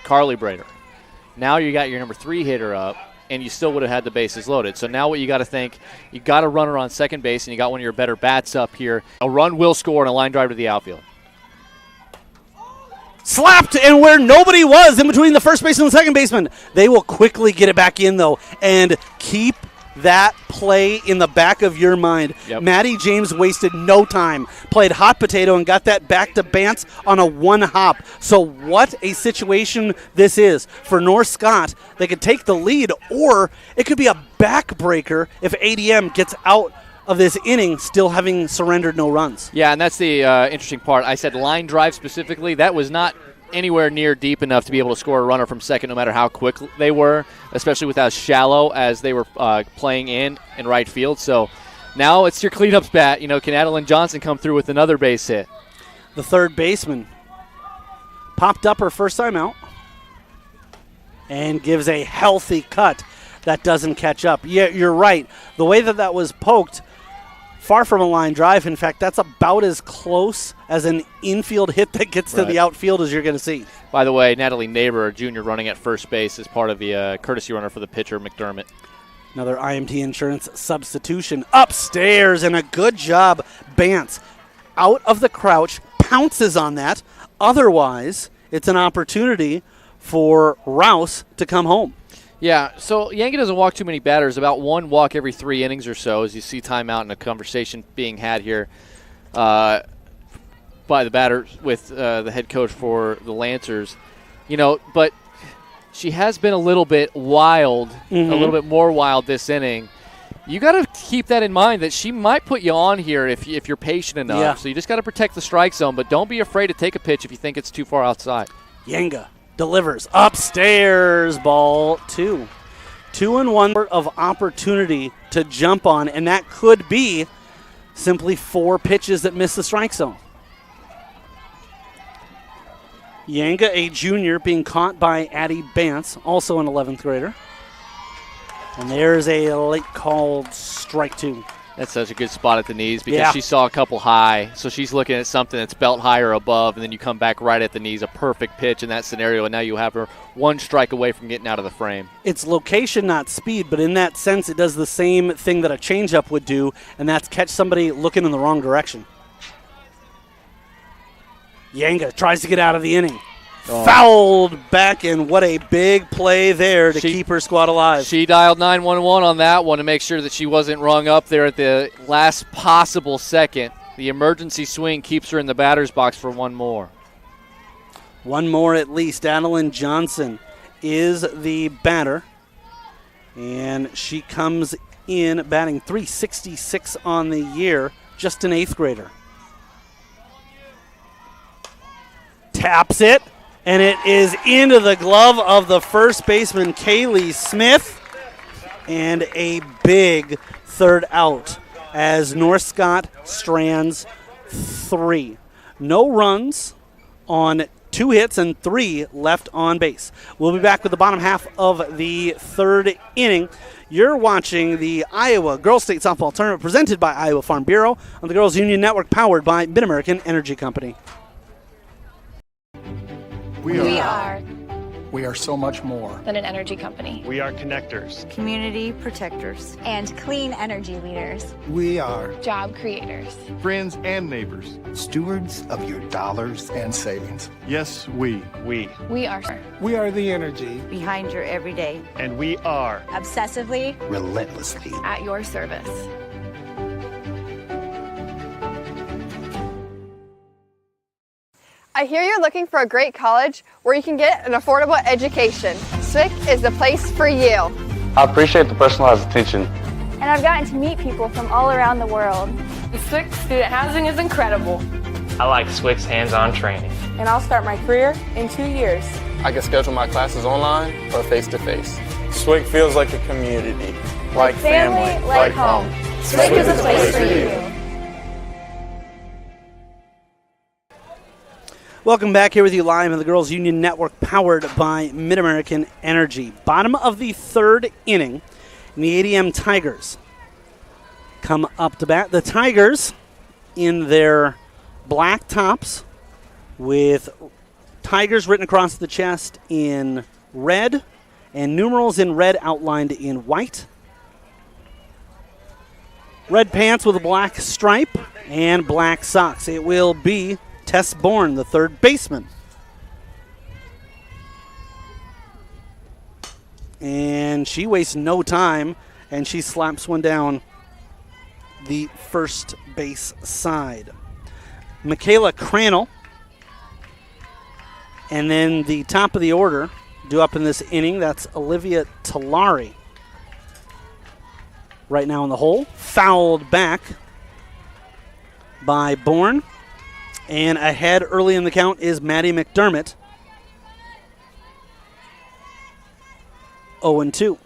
Carly Brader. Now you got your number 3 hitter up, and you still would have had the bases loaded. So now what you got to think, you got a runner on second base, and you got one of your better bats up here. A run will score and a line drive to the outfield. Slapped, and where nobody was in between the first baseman and the second baseman. They will quickly get it back in, though, and keep that play in the back of your mind. Yep. Maddie James wasted no time, played hot potato, and got that back to Bance on a 1 hop. So what a situation this is for North Scott. They could take the lead, or it could be a backbreaker if ADM gets out of this inning still having surrendered no runs. Yeah, and that's the interesting part. I said line drive specifically. That was not anywhere near deep enough to be able to score a runner from second no matter how quick they were, especially with how shallow as they were playing in right field. So now it's your cleanups bat. Can Adeline Johnson come through with another base hit? The third baseman popped up her first time out and gives a healthy cut that doesn't catch up. Yeah, you're right. The way that was poked, far from a line drive. In fact, that's about as close as an infield hit that gets to the outfield as you're going to see. By the way, Natalie Neighbor, a junior, running at first base as part of the courtesy runner for the pitcher, McDermott. Another IMT Insurance substitution upstairs, and a good job. Bance out of the crouch, pounces on that. Otherwise, it's an opportunity for Rouse to come home. Yeah, so Yankee doesn't walk too many batters, about one walk every 3 innings or so, as you see timeout and a conversation being had here by the batters with the head coach for the Lancers. But she has been a little bit wild, a little bit more wild this inning. You got to keep that in mind that she might put you on here if you're patient enough. Yeah. So you just got to protect the strike zone, but don't be afraid to take a pitch if you think it's too far outside. Yanga delivers upstairs, ball 2. 2-1 of opportunity to jump on, and that could be simply 4 pitches that miss the strike zone. Yanga, a junior, being caught by Addie Bance, also an 11th grader. And there's a late called strike 2. That's such a good spot at the knees because she saw a couple high. So she's looking at something that's belt high or above, and then you come back right at the knees, a perfect pitch in that scenario, and now you have her 1 strike away from getting out of the frame. It's location, not speed, but in that sense, it does the same thing that a changeup would do, and that's catch somebody looking in the wrong direction. Yanga tries to get out of the inning. Fouled back, and what a big play there to keep her squad alive. She dialed 911 on that one to make sure that she wasn't rung up there at the last possible second. The emergency swing keeps her in the batter's box for 1 more. 1 more at least. Adeline Johnson is the batter, and she comes in batting .366 on the year, just an 8th grader. Taps it. And it is into the glove of the first baseman, Kaylee Smith. And a big third out as North Scott strands 3. No runs on 2 hits and 3 left on base. We'll be back with the bottom half of the 3rd inning. You're watching the Iowa Girls State Softball Tournament presented by Iowa Farm Bureau on the Girls Union Network, powered by Mid-American Energy Company. We are so much more than an energy company. We are connectors, community protectors, and clean energy leaders. We are Job creators. Friends and neighbors. Stewards of your dollars and savings. Yes, we. We are. We are the energy behind your everyday. And we are obsessively, relentlessly at your service. I hear you're looking for a great college where you can get an affordable education. SWIC is the place for you. I appreciate the personalized attention. And I've gotten to meet people from all around the world. The SWIC student housing is incredible. I like SWIC's hands-on training. And I'll start my career in 2 years. I can schedule my classes online or face-to-face. SWIC feels like a community, like family, like home. SWIC is a place for you. Welcome back here with you live on the Girls Union Network, powered by Mid-American Energy. Bottom of the 3rd inning, and the ADM Tigers come up to bat. The Tigers in their black tops with Tigers written across the chest in red and numerals in red outlined in white. Red pants with a black stripe and black socks. It will be Tess Bourne, the 3rd baseman. And she wastes no time, and she slaps one down the first base side. Michaela Crannell. And then the top of the order, due up in this inning, that's Olivia Talari. Right now in the hole. Fouled back by Bourne. And ahead early in the count is Maddie McDermott 0-2.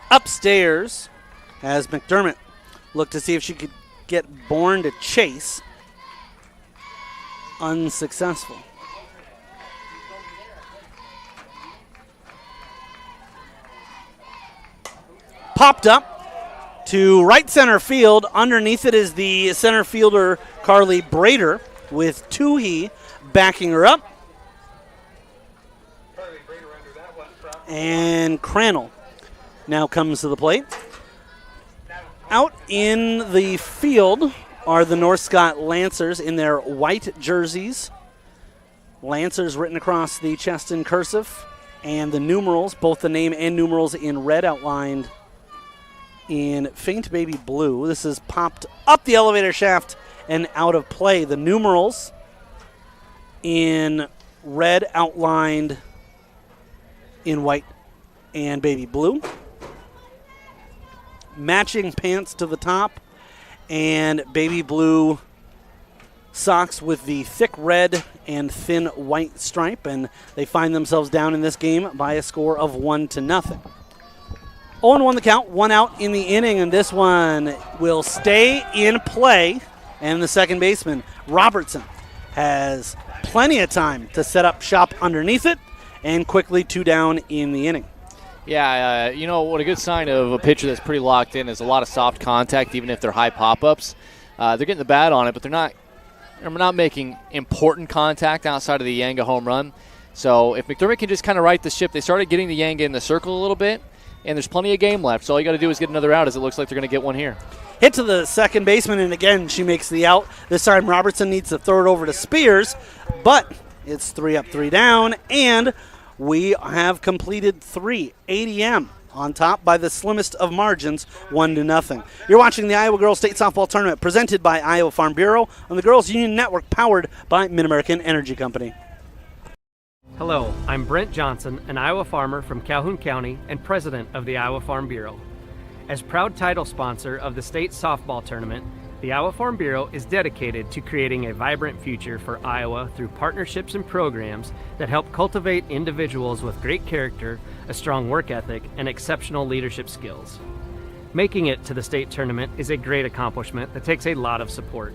Upstairs, as McDermott looked to see if she could get Bourne to chase. Unsuccessful. Popped up to right center field. Underneath it is the center fielder, Carly Brader, with Toohey backing her up. And Crannell now comes to the plate. Out in the field are the North Scott Lancers in their white jerseys. Lancers written across the chest in cursive, and the numerals, both the name and numerals in red, outlined in faint baby blue. This is popped up the elevator shaft and out of play. The numerals in red, outlined in white and baby blue. Matching pants to the top and baby blue socks with the thick red and thin white stripe, and they find themselves down in this game by a score of 1-0. 0-1 the count, 1 out in the inning, and this one will stay in play, and the second baseman, Robertson, has plenty of time to set up shop underneath it, and quickly 2 down in the inning. Yeah, you know what a good sign of a pitcher that's pretty locked in is a lot of soft contact, even if they're high pop-ups. They're getting the bat on it, but they're not making important contact outside of the Yanga home run. So if McDermott can just kind of right the ship, they started getting the Yanga in the circle a little bit, and there's plenty of game left. So all you got to do is get another out, as it looks like they're going to get one here. Hit to the second baseman, and again, she makes the out. This time Robertson needs to throw it over to Spears, but it's 3 up, 3 down, and we have completed 3. ADM on top by the slimmest of margins, 1-0. You're watching the Iowa Girls State Softball Tournament presented by Iowa Farm Bureau on the Girls Union Network, powered by Mid-American Energy Company. Hello, I'm Brent Johnson, an Iowa farmer from Calhoun County and president of the Iowa Farm Bureau. As proud title sponsor of the state softball tournament, the Iowa Farm Bureau is dedicated to creating a vibrant future for Iowa through partnerships and programs that help cultivate individuals with great character, a strong work ethic, and exceptional leadership skills. Making it to the state tournament is a great accomplishment that takes a lot of support.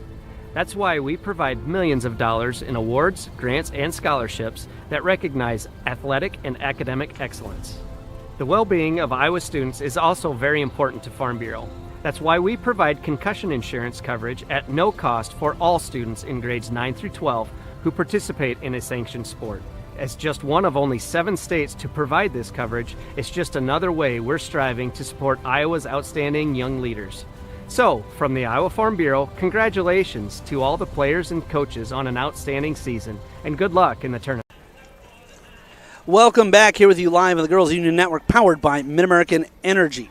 That's why we provide millions of dollars in awards, grants, and scholarships that recognize athletic and academic excellence. The well-being of Iowa students is also very important to Farm Bureau. That's why we provide concussion insurance coverage at no cost for all students in grades 9 through 12 who participate in a sanctioned sport. As just one of only 7 states to provide this coverage, it's just another way we're striving to support Iowa's outstanding young leaders. So, from the Iowa Farm Bureau, congratulations to all the players and coaches on an outstanding season, and good luck in the tournament. Welcome back, here with you live on the Girls Union Network, powered by Mid-American Energy.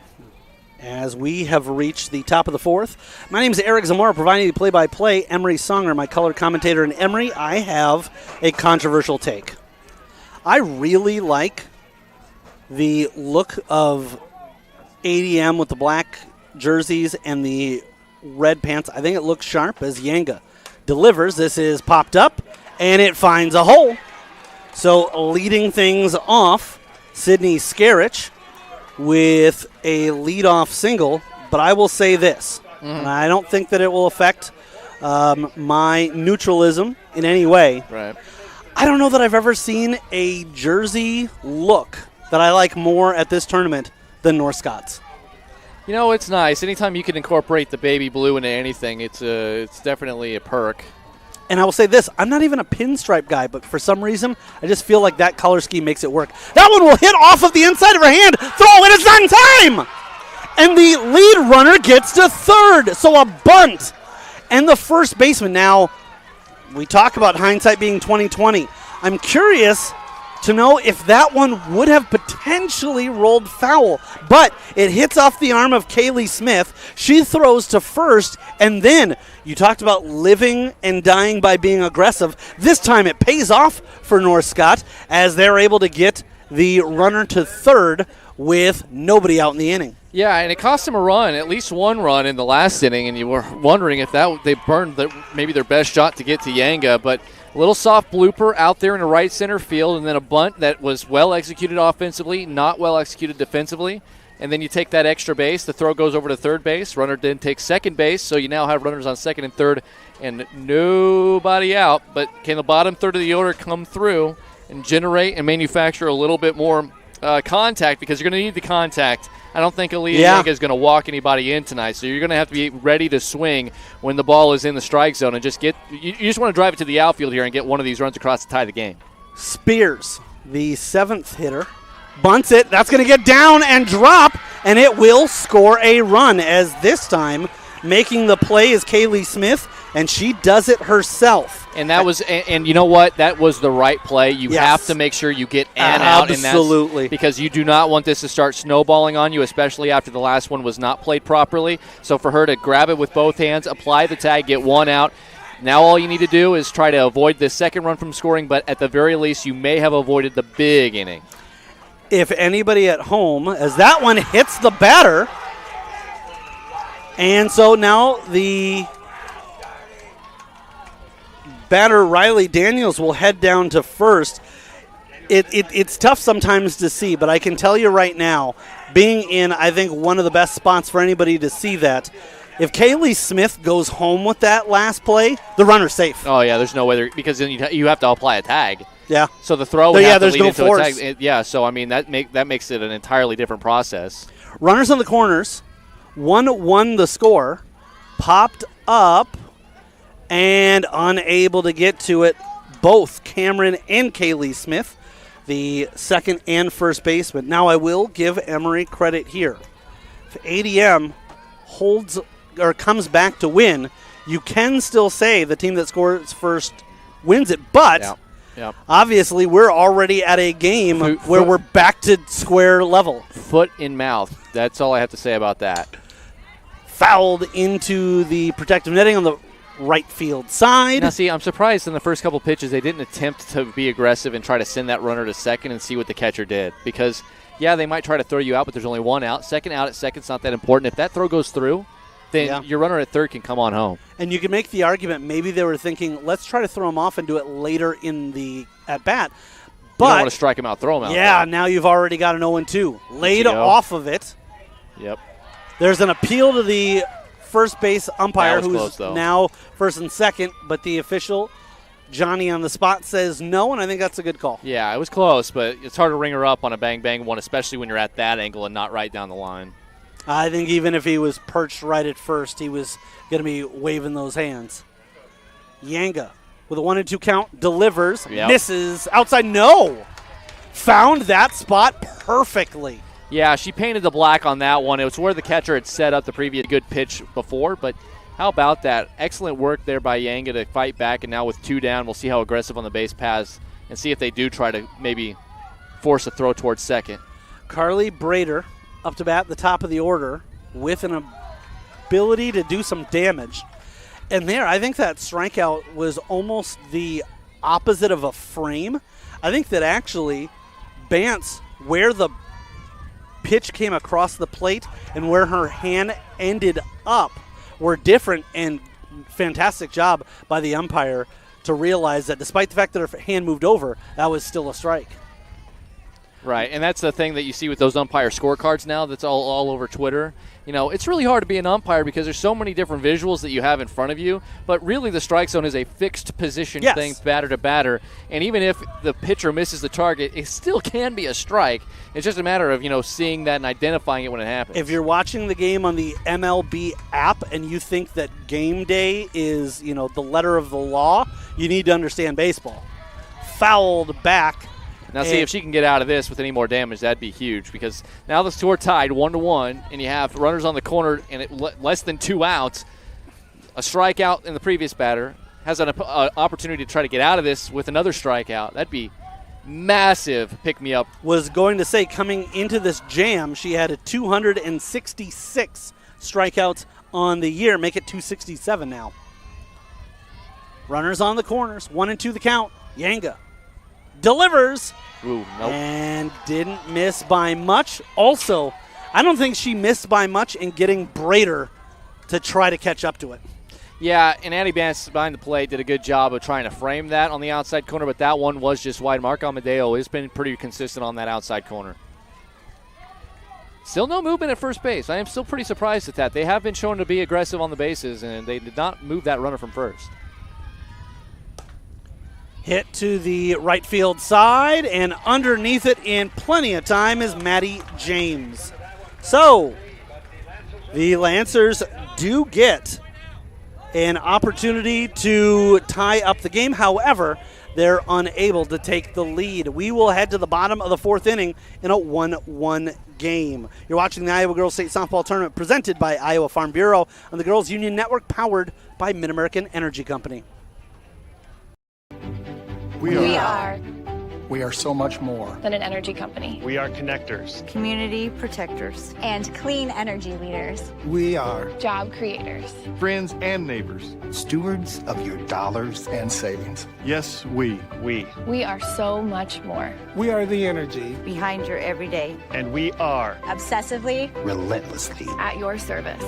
As we have reached the top of the 4th, my name is Eric Zamora, providing the play-by-play. Emery Songer, my color commentator. And Emery, I have a controversial take. I really like the look of ADM with the black jerseys and the red pants. I think it looks sharp as Yanga delivers. This is popped up, and it finds a hole. So leading things off, Sydney Skarich with a leadoff single, but I will say this, and I don't think that it will affect my neutralism in any way. Right. I don't know that I've ever seen a jersey look that I like more at this tournament than North Scott's. You know, it's nice. Anytime you can incorporate the baby blue into anything, it's definitely a perk. And I will say this, I'm not even a pinstripe guy, but for some reason, I just feel like that color scheme makes it work. That one will hit off of the inside of her hand. Throw it, it's on time! And the lead runner gets to third, so a bunt. And the first baseman. Now, we talk about hindsight being 20/20. I'm curious to know if that one would have potentially rolled foul. But it hits off the arm of Kaylee Smith. She throws to first, and then you talked about living and dying by being aggressive. This time it pays off for North Scott as they're able to get the runner to third with nobody out in the inning. Yeah, and it cost them a run, at least one run in the last inning, and you were wondering if that they burned maybe their best shot to get to Yanga. But A little soft blooper out there in the right center field, and then a bunt that was well executed offensively, not well executed defensively. And then you take that extra base. The throw goes over to third base. Runner then takes second base, so you now have runners on second and third and nobody out. But can the bottom third of the order come through and generate and manufacture a little bit more contact, because you're going to need the contact. I don't think Aaliyah Yanga is going to walk anybody in tonight, so you're going to have to be ready to swing when the ball is in the strike zone and just you just want to drive it to the outfield here and get one of these runs across to tie the game. Spears, the 7th hitter, bunts it. That's going to get down and drop, and it will score a run, as this time making the play is Kaylee Smith, and she does it herself. And that was, and you know what? That was the right play. You have to make sure you get out. Absolutely. Because you do not want this to start snowballing on you, especially after the last one was not played properly. So for her to grab it with both hands, apply the tag, get one out. Now all you need to do is try to avoid the second run from scoring, but at the very least you may have avoided the big inning. If anybody at home, as that one hits the batter, and so now the batter, Riley Daniels, will head down to first. It's tough sometimes to see, but I can tell you right now, being in, I think, one of the best spots for anybody to see that, if Kaylee Smith goes home with that last play, the runner's safe. Oh, yeah, there's no way, because then you have to apply a tag. Yeah. So the throw would have to there's lead no into force. a tag. Yeah, so, I mean, that makes it an entirely different process. Runners on the corners. 1-1 the score. Popped up and unable to get to it. Both Cameron and Kaylee Smith, the second and first baseman. Now I will give Emory credit here. If ADM holds or comes back to win, you can still say the team that scores first wins it. But obviously we're already at a game where we're back to square level. Foot in mouth. That's all I have to say about that. Fouled into the protective netting on the right field side. Now, see, I'm surprised in the first couple pitches they didn't attempt to be aggressive and try to send that runner to second and see what the catcher did. Because, yeah, they might try to throw you out, but there's only one out. Second out at second's not that important. If that throw goes through, then your runner at third can come on home. And you can make the argument maybe they were thinking, let's try to throw him off and do it later in the at-bat. But you don't want to strike him out, throw him out. Yeah, now you've already got an 0-2. Laid off of it. Yep. There's an appeal to the first base umpire, who's close, now first and second, but the official, Johnny on the spot, says no, and I think that's a good call. Yeah, it was close, but it's hard to ring her up on a bang-bang one, especially when you're at that angle and not right down the line. I think even if he was perched right at first, he was going to be waving those hands. Yanga with a 1-2 count, delivers, misses, outside, no! Found that spot perfectly. Yeah, she painted the black on that one. It was where the catcher had set up the previous good pitch before, but how about that? Excellent work there by Yanga to fight back, and now with 2 down, we'll see how aggressive on the base paths and see if they do try to maybe force a throw towards second. Carly Brader up to bat at the top of the order with an ability to do some damage. And there, I think that strikeout was almost the opposite of a frame. I think that actually Bance, where the pitch came across the plate and where her hand ended up, were different, and fantastic job by the umpire to realize that despite the fact that her hand moved over, that was still a strike. Right, and that's the thing that you see with those umpire scorecards now that's all over Twitter. You know, it's really hard to be an umpire because there's so many different visuals that you have in front of you, but really the strike zone is a fixed position thing, batter to batter, and even if the pitcher misses the target, it still can be a strike. It's just a matter of, seeing that and identifying it when it happens. If you're watching the game on the MLB app and you think that game day is, the letter of the law, you need to understand baseball. Fouled back. Now, see, if she can get out of this with any more damage, that'd be huge, because now the score tied 1-1, and you have runners on the corner and less than 2 outs. A strikeout in the previous batter has an opportunity to try to get out of this with another strikeout. That'd be massive pick-me-up. Was going to say, coming into this jam, she had a 266 strikeouts on the year, make it 267 now. Runners on the corners, 1-2 the count. Yanga delivers. Ooh, nope. And didn't miss by much. Also, I don't think she missed by much in getting Brader to try to catch up to it. Yeah, and Andy Bance behind the plate did a good job of trying to frame that on the outside corner, but that one was just wide. Mark Amadeo has been pretty consistent on that outside corner. Still no movement at first base. I am still pretty surprised at that. They have been shown to be aggressive on the bases, and they did not move that runner from first. Hit to the right field side, and underneath it in plenty of time is Maddie James. So, the Lancers do get an opportunity to tie up the game. However, they're unable to take the lead. We will head to the bottom of the fourth inning in a 1-1 game. You're watching the Iowa Girls State Softball Tournament presented by Iowa Farm Bureau on the Girls Union Network, powered by Mid-American Energy Company. We are so much more than an energy company. We are connectors, community protectors, and clean energy leaders. We are job creators, friends and neighbors, stewards of your dollars and savings. Yes, we. We are so much more. We are the energy behind your everyday. And we are obsessively, relentlessly at your service.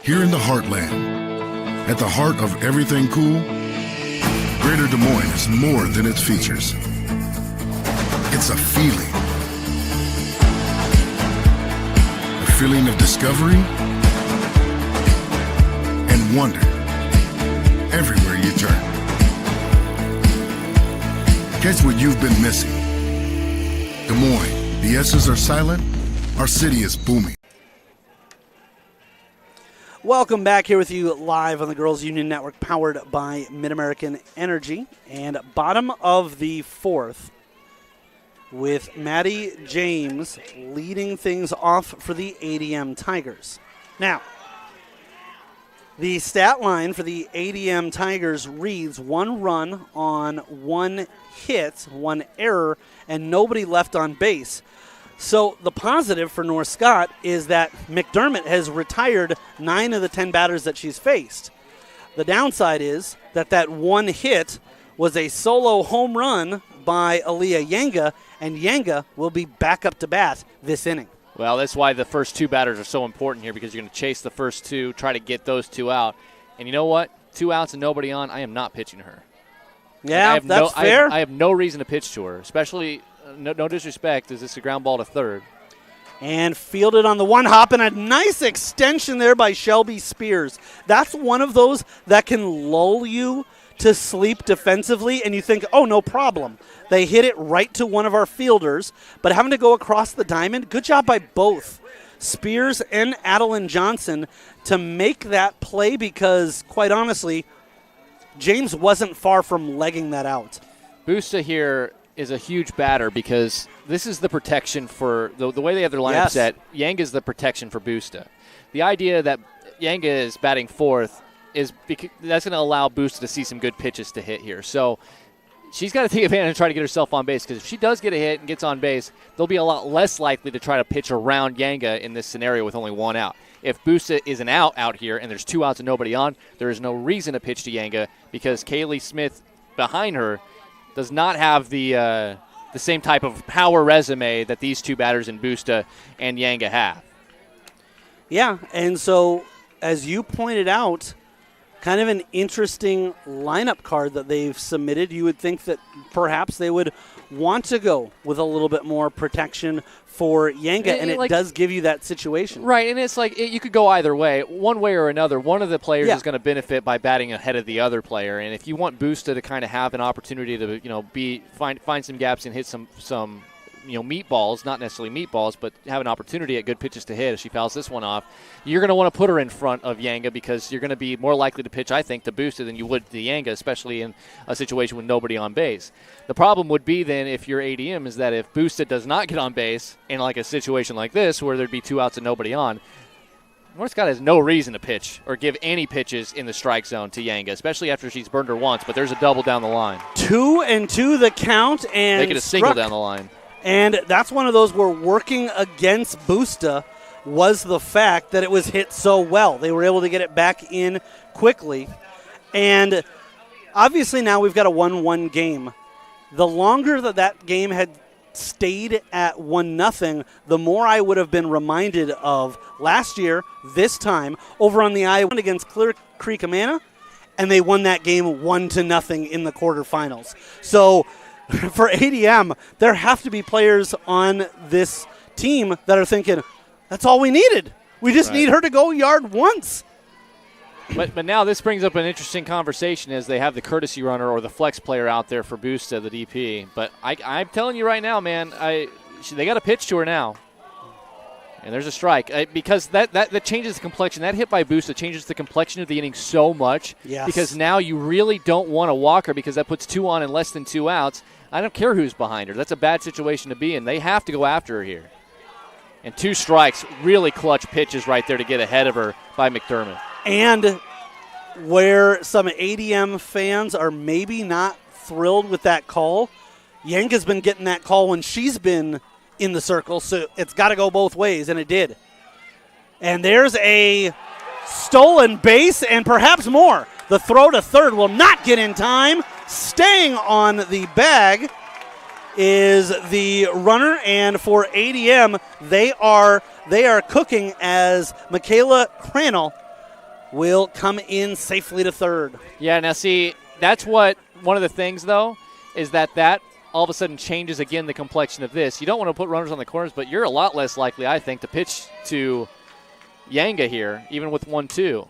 Here in the heartland, at the heart of everything cool, Greater Des Moines is more than its features. It's a feeling. A feeling of discovery and wonder everywhere you turn. Catch what you've been missing. Des Moines, the S's are silent, our city is booming. Welcome back here with you live on the Girls Union Network, powered by Mid-American Energy. And bottom of the fourth, with Maddie James leading things off for the ADM Tigers. Now, the stat line for the ADM Tigers reads 1 run on 1 hit, 1 error, and nobody left on base. So the positive for North Scott is that McDermott has retired 9 of the 10 batters that she's faced. The downside is that 1 hit was a solo home run by Aaliyah Yanga, and Yanga will be back up to bat this inning. Well, that's why the first 2 batters are so important here, because you're going to chase the first 2, try to get those 2 out. And you know what? 2 outs and nobody on, I am not pitching to her. Yeah, that's fair. I have no reason to pitch to her, especially... No disrespect, is this a ground ball to third? And fielded on the 1 hop, and a nice extension there by Shelby Spears. That's one of those that can lull you to sleep defensively, and you think, oh, no problem. They hit it right to one of our fielders, but having to go across the diamond, good job by both Spears and Adeline Johnson to make that play, because, quite honestly, James wasn't far from legging that out. Busta here is a huge batter, because this is the protection for the way they have their lineup set. Yang is the protection for Busta. The idea that Yanga is batting fourth is because that's going to allow Busta to see some good pitches to hit here. So she's got to take advantage and try to get herself on base, because if she does get a hit and gets on base, they'll be a lot less likely to try to pitch around Yanga in this scenario with only 1 out. If Busta is an out here and there's 2 outs and nobody on, there is no reason to pitch to Yanga, because Kaylee Smith behind her does not have the same type of power resume that these 2 batters in Busta and Yanga have. Yeah, and so as you pointed out, kind of an interesting lineup card that they've submitted. You would think that perhaps they would want to go with a little bit more protection for Yanga, and it does give you that situation. Right, and it's like you could go either way. One way or another, one of the players is going to benefit by batting ahead of the other player, and if you want Busta to kind of have an opportunity to find some gaps and hit some meatballs, not necessarily meatballs, but have an opportunity at good pitches to hit if she fouls this one off, you're going to want to put her in front of Yanga, because you're going to be more likely to pitch, I think, to Busta than you would to Yanga, especially in a situation with nobody on base. The problem would be then, if you're ADM, is that if Busta does not get on base in like a situation like this where there'd be 2 outs and nobody on, North Scott has no reason to pitch or give any pitches in the strike zone to Yanga, especially after she's burned her once, but there's a double down the line. 2-2 the count, and make it a single down the line. And that's one of those where working against Busta was the fact that it was hit so well. They were able to get it back in quickly. And obviously now we've got a 1-1 game. The longer that game had stayed at 1-0, the more I would have been reminded of last year, this time, over on the Iowa against Clear Creek Amana, and they won that game 1-0 in the quarterfinals. So for ADM, there have to be players on this team that are thinking, that's all we needed. We just need her to go yard once. But now this brings up an interesting conversation as they have the courtesy runner or the flex player out there for Busta, the DP. But I'm telling you right now, man, they got a pitch to her now. And there's a strike. Because that changes the complexion. That hit by Busta changes the complexion of the inning so much. Yes. Because now you really don't want to walk her because that puts 2 on and less than 2 outs. I don't care who's behind her. That's a bad situation to be in. They have to go after her here. And 2 strikes, really clutch pitches right there to get ahead of her by McDermott. And where some ADM fans are maybe not thrilled with that call, Yanka's been getting that call when she's been in the circle, so it's got to go both ways, and it did. And there's a stolen base and perhaps more. The throw to third will not get in time. Staying on the bag is the runner, and for ADM, they are cooking as Michaela Crannell will come in safely to third. Yeah, now see, that's what one of the things, though, is that all of a sudden changes again the complexion of this. You don't want to put runners on the corners, but you're a lot less likely, I think, to pitch to Yanga here, even with 1-2.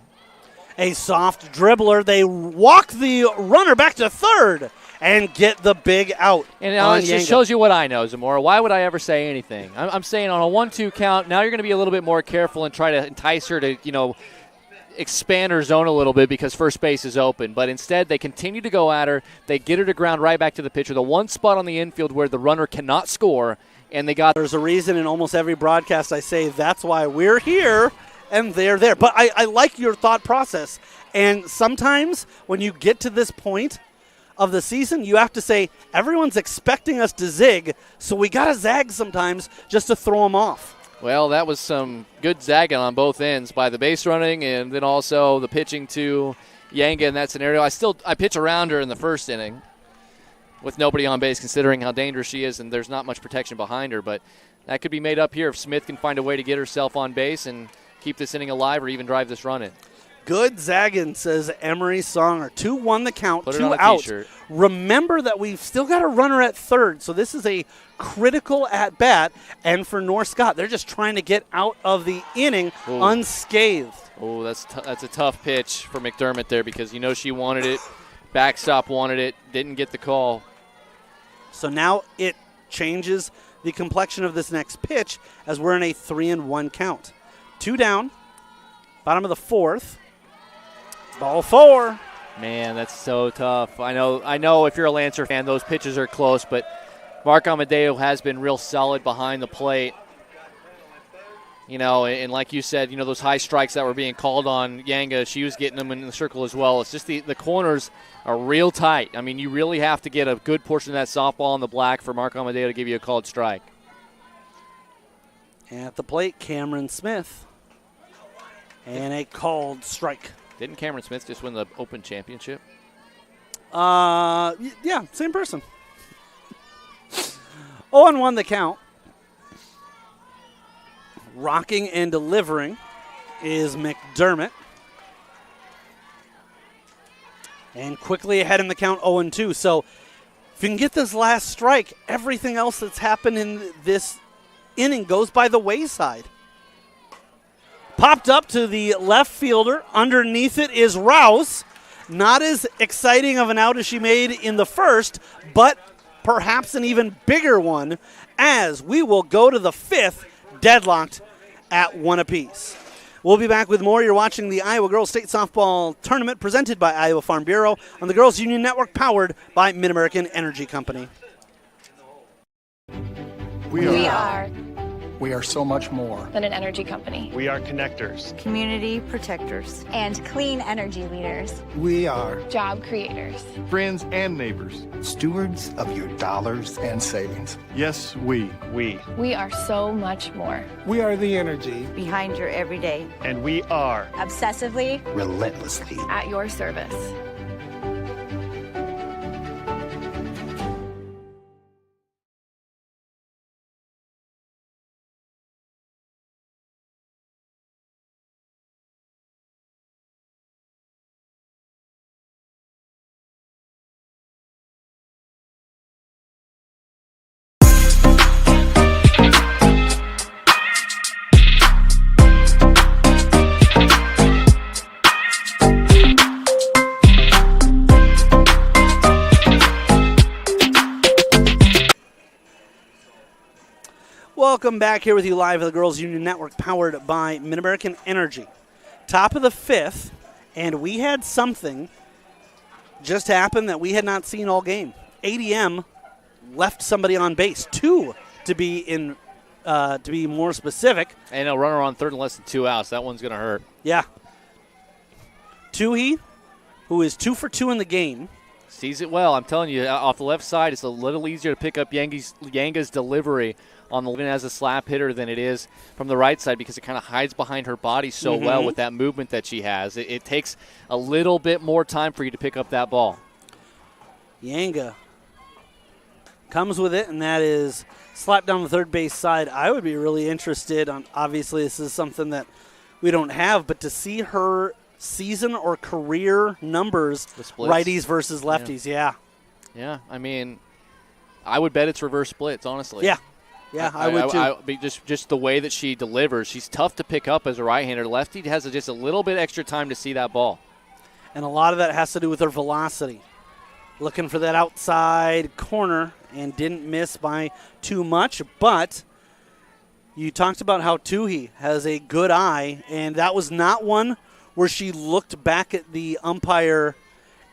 A soft dribbler. They walk the runner back to third and get the big out. And it just shows you what I know, Zamora. Why would I ever say anything? I'm saying on a 1-2 count, now you're going to be a little bit more careful and try to entice her to, expand her zone a little bit because first base is open. But instead, they continue to go at her. They get her to ground right back to the pitcher. The one spot on the infield where the runner cannot score, and they got. There's a reason in almost every broadcast I say that's why we're here and they're there. But I like your thought process. And sometimes when you get to this point of the season, you have to say everyone's expecting us to zig, so we got to zag sometimes just to throw them off. Well, that was some good zagging on both ends by the base running and then also the pitching to Yanga in that scenario. I pitch around her in the first inning with nobody on base considering how dangerous she is, and there's not much protection behind her. But that could be made up here if Smith can find a way to get herself on base and keep this inning alive or even drive this run in. Good zagging, says Emery Songer. 2-1 the count, Put it 2 on a out. T-shirt. Remember that we've still got a runner at third, so this is a critical at-bat. And for North Scott, they're just trying to get out of the inning unscathed. Oh, that's a tough pitch for McDermott there because she wanted it. Backstop wanted it, didn't get the call. So now it changes the complexion of this next pitch as we're in a 3-1 count. 2 down, bottom of the 4th. Ball 4. Man, that's so tough. I know if you're a Lancer fan, those pitches are close, but Mark Amadeo has been real solid behind the plate. And like you said, those high strikes that were being called on Yanga, she was getting them in the circle as well. It's just the corners are real tight. I mean, you really have to get a good portion of that softball in the black for Mark Amadeo to give you a called strike. At the plate, Cameron Smith. And a called strike. Didn't Cameron Smith just win the Open Championship? Yeah, same person. 0-1 the count. Rocking and delivering is McDermott. And quickly ahead in the count, 0-2. So if you can get this last strike, everything else that's happened in this inning goes by the wayside. Popped up to the left fielder. Underneath it is Rouse. Not as exciting of an out as she made in the first, but perhaps an even bigger one as we will go to the 5th, deadlocked at 1 apiece. We'll be back with more. You're watching the Iowa Girls State Softball Tournament presented by Iowa Farm Bureau on the Girls Union Network, powered by Mid-American Energy Company. We are so much more than an energy company. We are connectors, community protectors, and clean energy leaders. We are job creators, friends and neighbors, stewards of your dollars and savings. Yes, we. We are so much more. We are the energy behind your everyday. and we are Obsessively, Relentlessly. At your service. Welcome back here with you live at the Girls Union Network, powered by Mid-American Energy. Top of the 5th, and we had something just happen that we had not seen all game. ADM left somebody on base, 2 to be more specific. And a runner on third and less than 2 outs. That one's going to hurt. Yeah. Tuhi, who is 2 for 2 in the game. Sees it well. I'm telling you, off the left side, it's a little easier to pick up Yanga's delivery on the as a slap hitter than it is from the right side because it kind of hides behind her body so well with that movement that she has. It takes a little bit more time for you to pick up that ball. Yanga comes with it, and that is slapped down the third base side. I would be really interested on, obviously this is something that we don't have, but to see her season or career numbers, righties versus lefties, yeah. Yeah, I mean, I would bet it's reverse splits, honestly. Yeah. Yeah, I would too. Just the way that she delivers, she's tough to pick up as a right-hander. Lefty has just a little bit extra time to see that ball. And a lot of that has to do with her velocity. Looking for that outside corner and didn't miss by too much, but you talked about how Tuhi has a good eye, and that was not one where she looked back at the umpire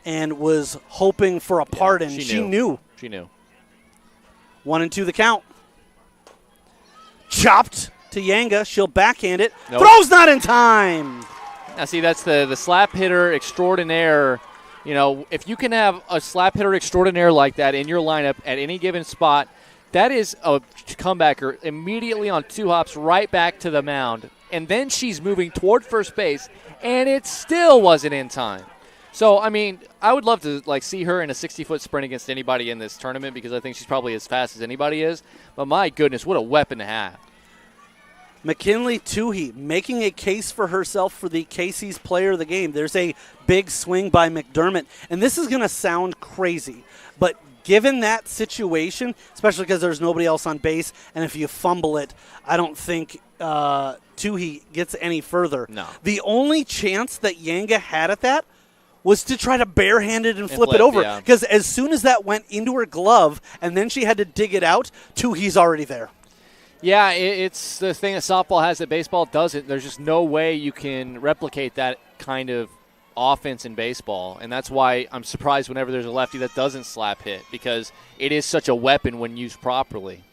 and was hoping for a pardon. She knew. She knew. 1-2 the count. Chopped to Yanga. She'll backhand it. Nope. Throws not in time. Now, see, that's the slap hitter extraordinaire. You know, if you can have a slap hitter extraordinaire like that in your lineup at any given spot, that is a comebacker immediately on 2 hops right back to the mound. And then she's moving toward first base, and it still wasn't in time. So, I mean, I would love to see her in a 60-foot sprint against anybody in this tournament because I think she's probably as fast as anybody is. But my goodness, what a weapon to have. McKinley Tuhi making a case for herself for the Casey's Player of the Game. There's a big swing by McDermott, and this is going to sound crazy, but given that situation, especially because there's nobody else on base, and if you fumble it, I don't think Tuhi gets any further. No. The only chance that Yanga had at that was to try to barehand it and flip it over. Because as soon as that went into her glove and then she had to dig it out, Tuhi's already there. Yeah, it's the thing that softball has that baseball doesn't. There's just no way you can replicate that kind of offense in baseball, and that's why I'm surprised whenever there's a lefty that doesn't slap hit because it is such a weapon when used properly.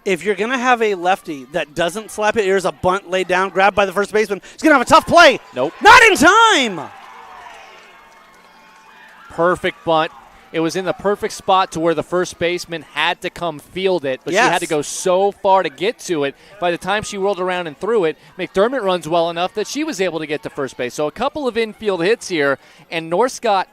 If you're going to have a lefty that doesn't slap it, here's a bunt laid down, grabbed by the first baseman. He's going to have a tough play. Nope. Not in time. Perfect bunt. It was in the perfect spot to where the first baseman had to come field it, but she had to go so far to get to it. By the time she rolled around and threw it, McDermott runs well enough that she was able to get to first base. So a couple of infield hits here, and Northcott,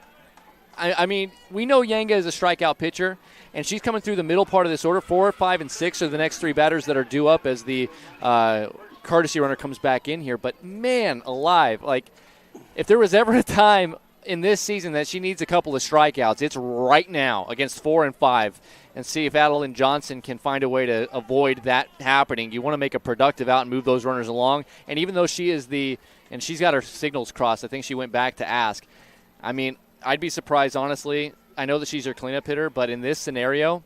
I mean, we know Yanga is a strikeout pitcher, and she's coming through the middle part of this order. 4, 5, and 6 are the next 3 batters that are due up as the courtesy runner comes back in here. But, man, alive, if there was ever a time in this season that she needs a couple of strikeouts, it's right now against 4 and 5, and see if Adeline Johnson can find a way to avoid that happening. You want to make a productive out and move those runners along, and even though she is and she's got her signals crossed, I think she went back to ask. I mean, I'd be surprised, honestly. I know that she's her cleanup hitter, but in this scenario,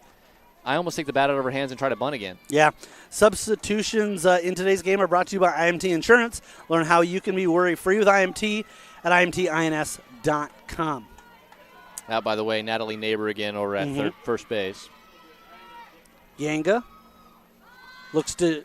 I almost take the bat out of her hands and try to bunt again. Yeah. Substitutions in today's game are brought to you by IMT Insurance. Learn how you can be worry-free with IMT at IMTINS.com. That, by the way, Natalie Neighbor again over at first base. Yanga looks to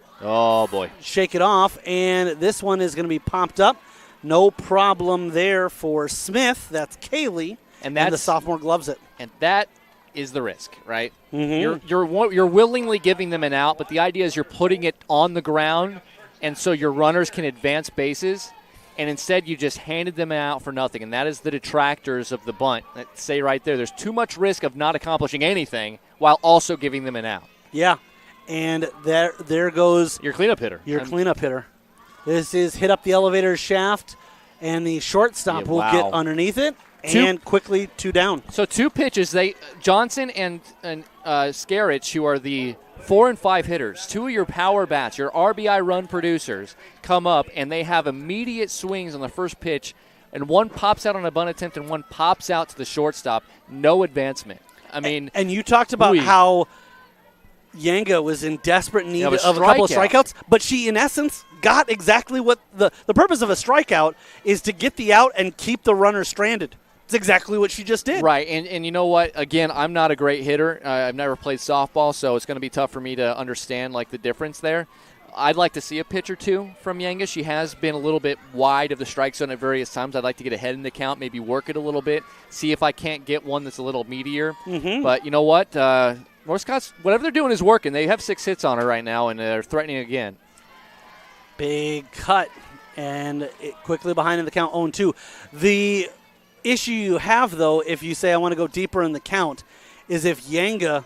shake it off, and this one is going to be popped up. No problem there for Smith. That's Kaylee, and the sophomore gloves it. And that is the risk, right? You're willingly giving them an out, but the idea is you're putting it on the ground, and so your runners can advance bases. And instead you just handed them out for nothing, and that is the detractors of the bunt. Let's say right there's too much risk of not accomplishing anything while also giving them an out. Yeah, and there goes your cleanup hitter. Cleanup hitter. This is hit up the elevator shaft, and the shortstop will get underneath it, and quickly 2 down. So 2 pitches. Johnson and Scarich, who are the 4 and 5 hitters, 2 of your power bats, your RBI run producers, come up, and they have immediate swings on the first pitch, and one pops out on a bunt attempt and one pops out to the shortstop. No advancement. I mean, and you talked about how Yanga was in desperate need of of a couple of strikeouts, but she, in essence, got exactly what the purpose of a strikeout is, to get the out and keep the runner stranded. It's exactly what she just did. Right, and you know what? Again, I'm not a great hitter. I've never played softball, so it's going to be tough for me to understand the difference there. I'd like to see a pitch or two from Yanga. She has been a little bit wide of the strike zone at various times. I'd like to get ahead in the count, maybe work it a little bit, see if I can't get one that's a little meatier. Mm-hmm. But you know what? North Scots, whatever they're doing is working. They have 6 hits on her right now, and they're threatening again. Big cut, and quickly behind in the count, 0-2. The issue you have, though, if you say I want to go deeper in the count, is if Yanga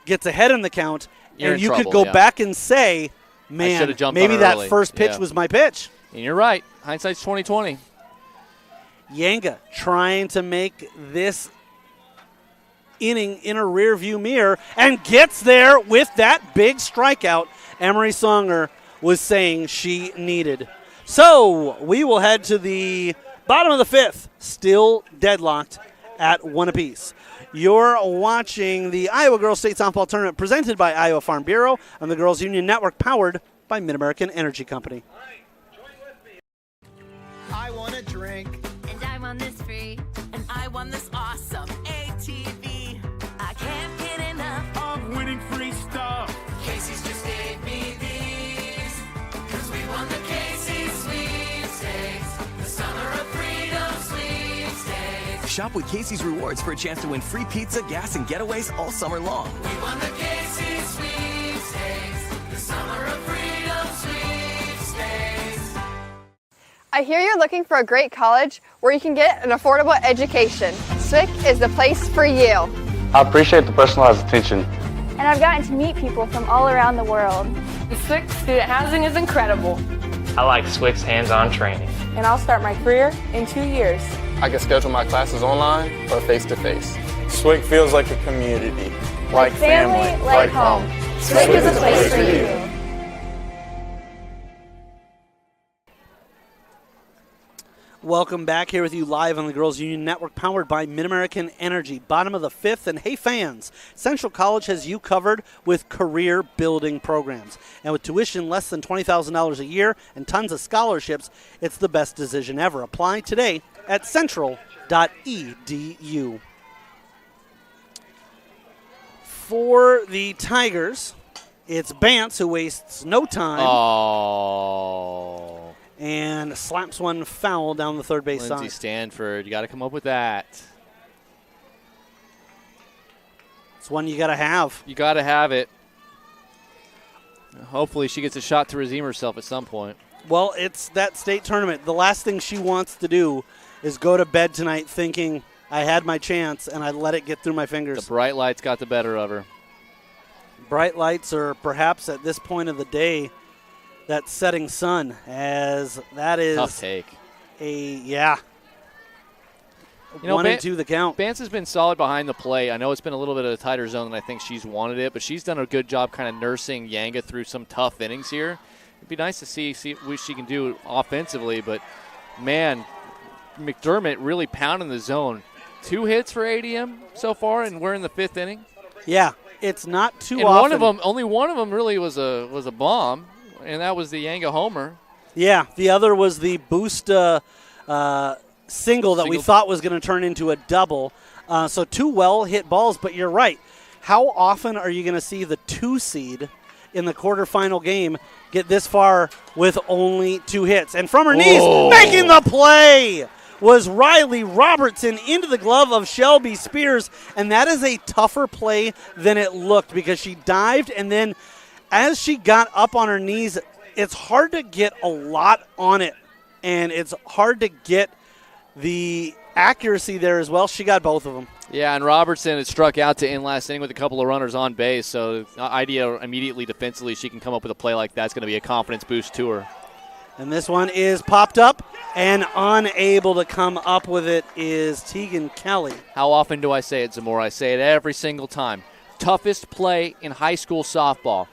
gets ahead in the count, You're and in you trouble, could go yeah. back and say, man, maybe that early. first pitch was my pitch. And you're right. Hindsight's 20/20. Yanga trying to make this inning in a rearview mirror and gets there with that big strikeout Emery Songer was saying she needed. So we will head to the bottom of the 5th, still deadlocked at 1 apiece. You're watching the Iowa Girls State Softball Tournament presented by Iowa Farm Bureau on the Girls Union Network, powered by Mid-American Energy Company. I want a drink. And I want this free. And I want this awesome ATV. I can't get enough of winning free stuff. Casey's just gave me these. Cause we won the Casey's sweepstakes. The summer of freedom sweepstakes. Shop with Casey's Rewards for a chance to win free pizza, gas, and getaways all summer long. We won the Casey's sweepstakes. The summer of freedom sweepstakes. I hear you're looking for a great college where you can get an affordable education. SWIC is the place for you. I appreciate the personalized attention. And I've gotten to meet people from all around the world. The SWIC student housing is incredible. I like SWIC's hands-on training. And I'll start my career in 2 years. I can schedule my classes online or face-to-face. SWIC feels like a community, like family, like home. SWIC is a place for you. Welcome back, here with you live on the Girls Union Network, powered by Mid-American Energy. Bottom of the 5th, and hey fans, Central College has you covered with career-building programs. And with tuition less than $20,000 a year and tons of scholarships, it's the best decision ever. Apply today at central.edu. For the Tigers, it's Bance who wastes no time. Oh. And slaps one foul down the third base Lindsey side. Stanford, you got to come up with that. It's one you got to have. You got to have it. Hopefully she gets a shot to redeem herself at some point. Well, it's that state tournament. The last thing she wants to do is go to bed tonight thinking, I had my chance and I let it get through my fingers. The bright lights got the better of her. Bright lights, or perhaps at this point of the day, that setting sun, as that is tough take. You know, 1 and 2 the count. Bance has been solid behind the plate. I know it's been a little bit of a tighter zone than I think she's wanted it, but she's done a good job kind of nursing Yanga through some tough innings here. It'd be nice to see what she can do offensively, but man, McDermott really pounding the zone. 2 hits for ADM so far, and we're in the 5th inning. Yeah, it's not too and often. Only one of them really was a bomb. And that was the Yanga homer. Yeah, the other was the boost single that we thought was going to turn into a double. So 2 well-hit balls, but you're right. How often are you going to see the 2 seed in the quarterfinal game get this far with only 2 hits? And from her knees, making the play was Riley Robertson into the glove of Shelby Spears. And that is a tougher play than it looked, because she dived, and then as she got up on her knees, it's hard to get a lot on it, and it's hard to get the accuracy there as well. She got both of them. Yeah, and Robertson had struck out to end last inning with a couple of runners on base, so idea immediately defensively she can come up with a play like that's going to be a confidence boost to her. And this one is popped up, and unable to come up with it is Tegan Kelly. How often do I say it, Zamora? I say it every single time. Toughest play in high school softball.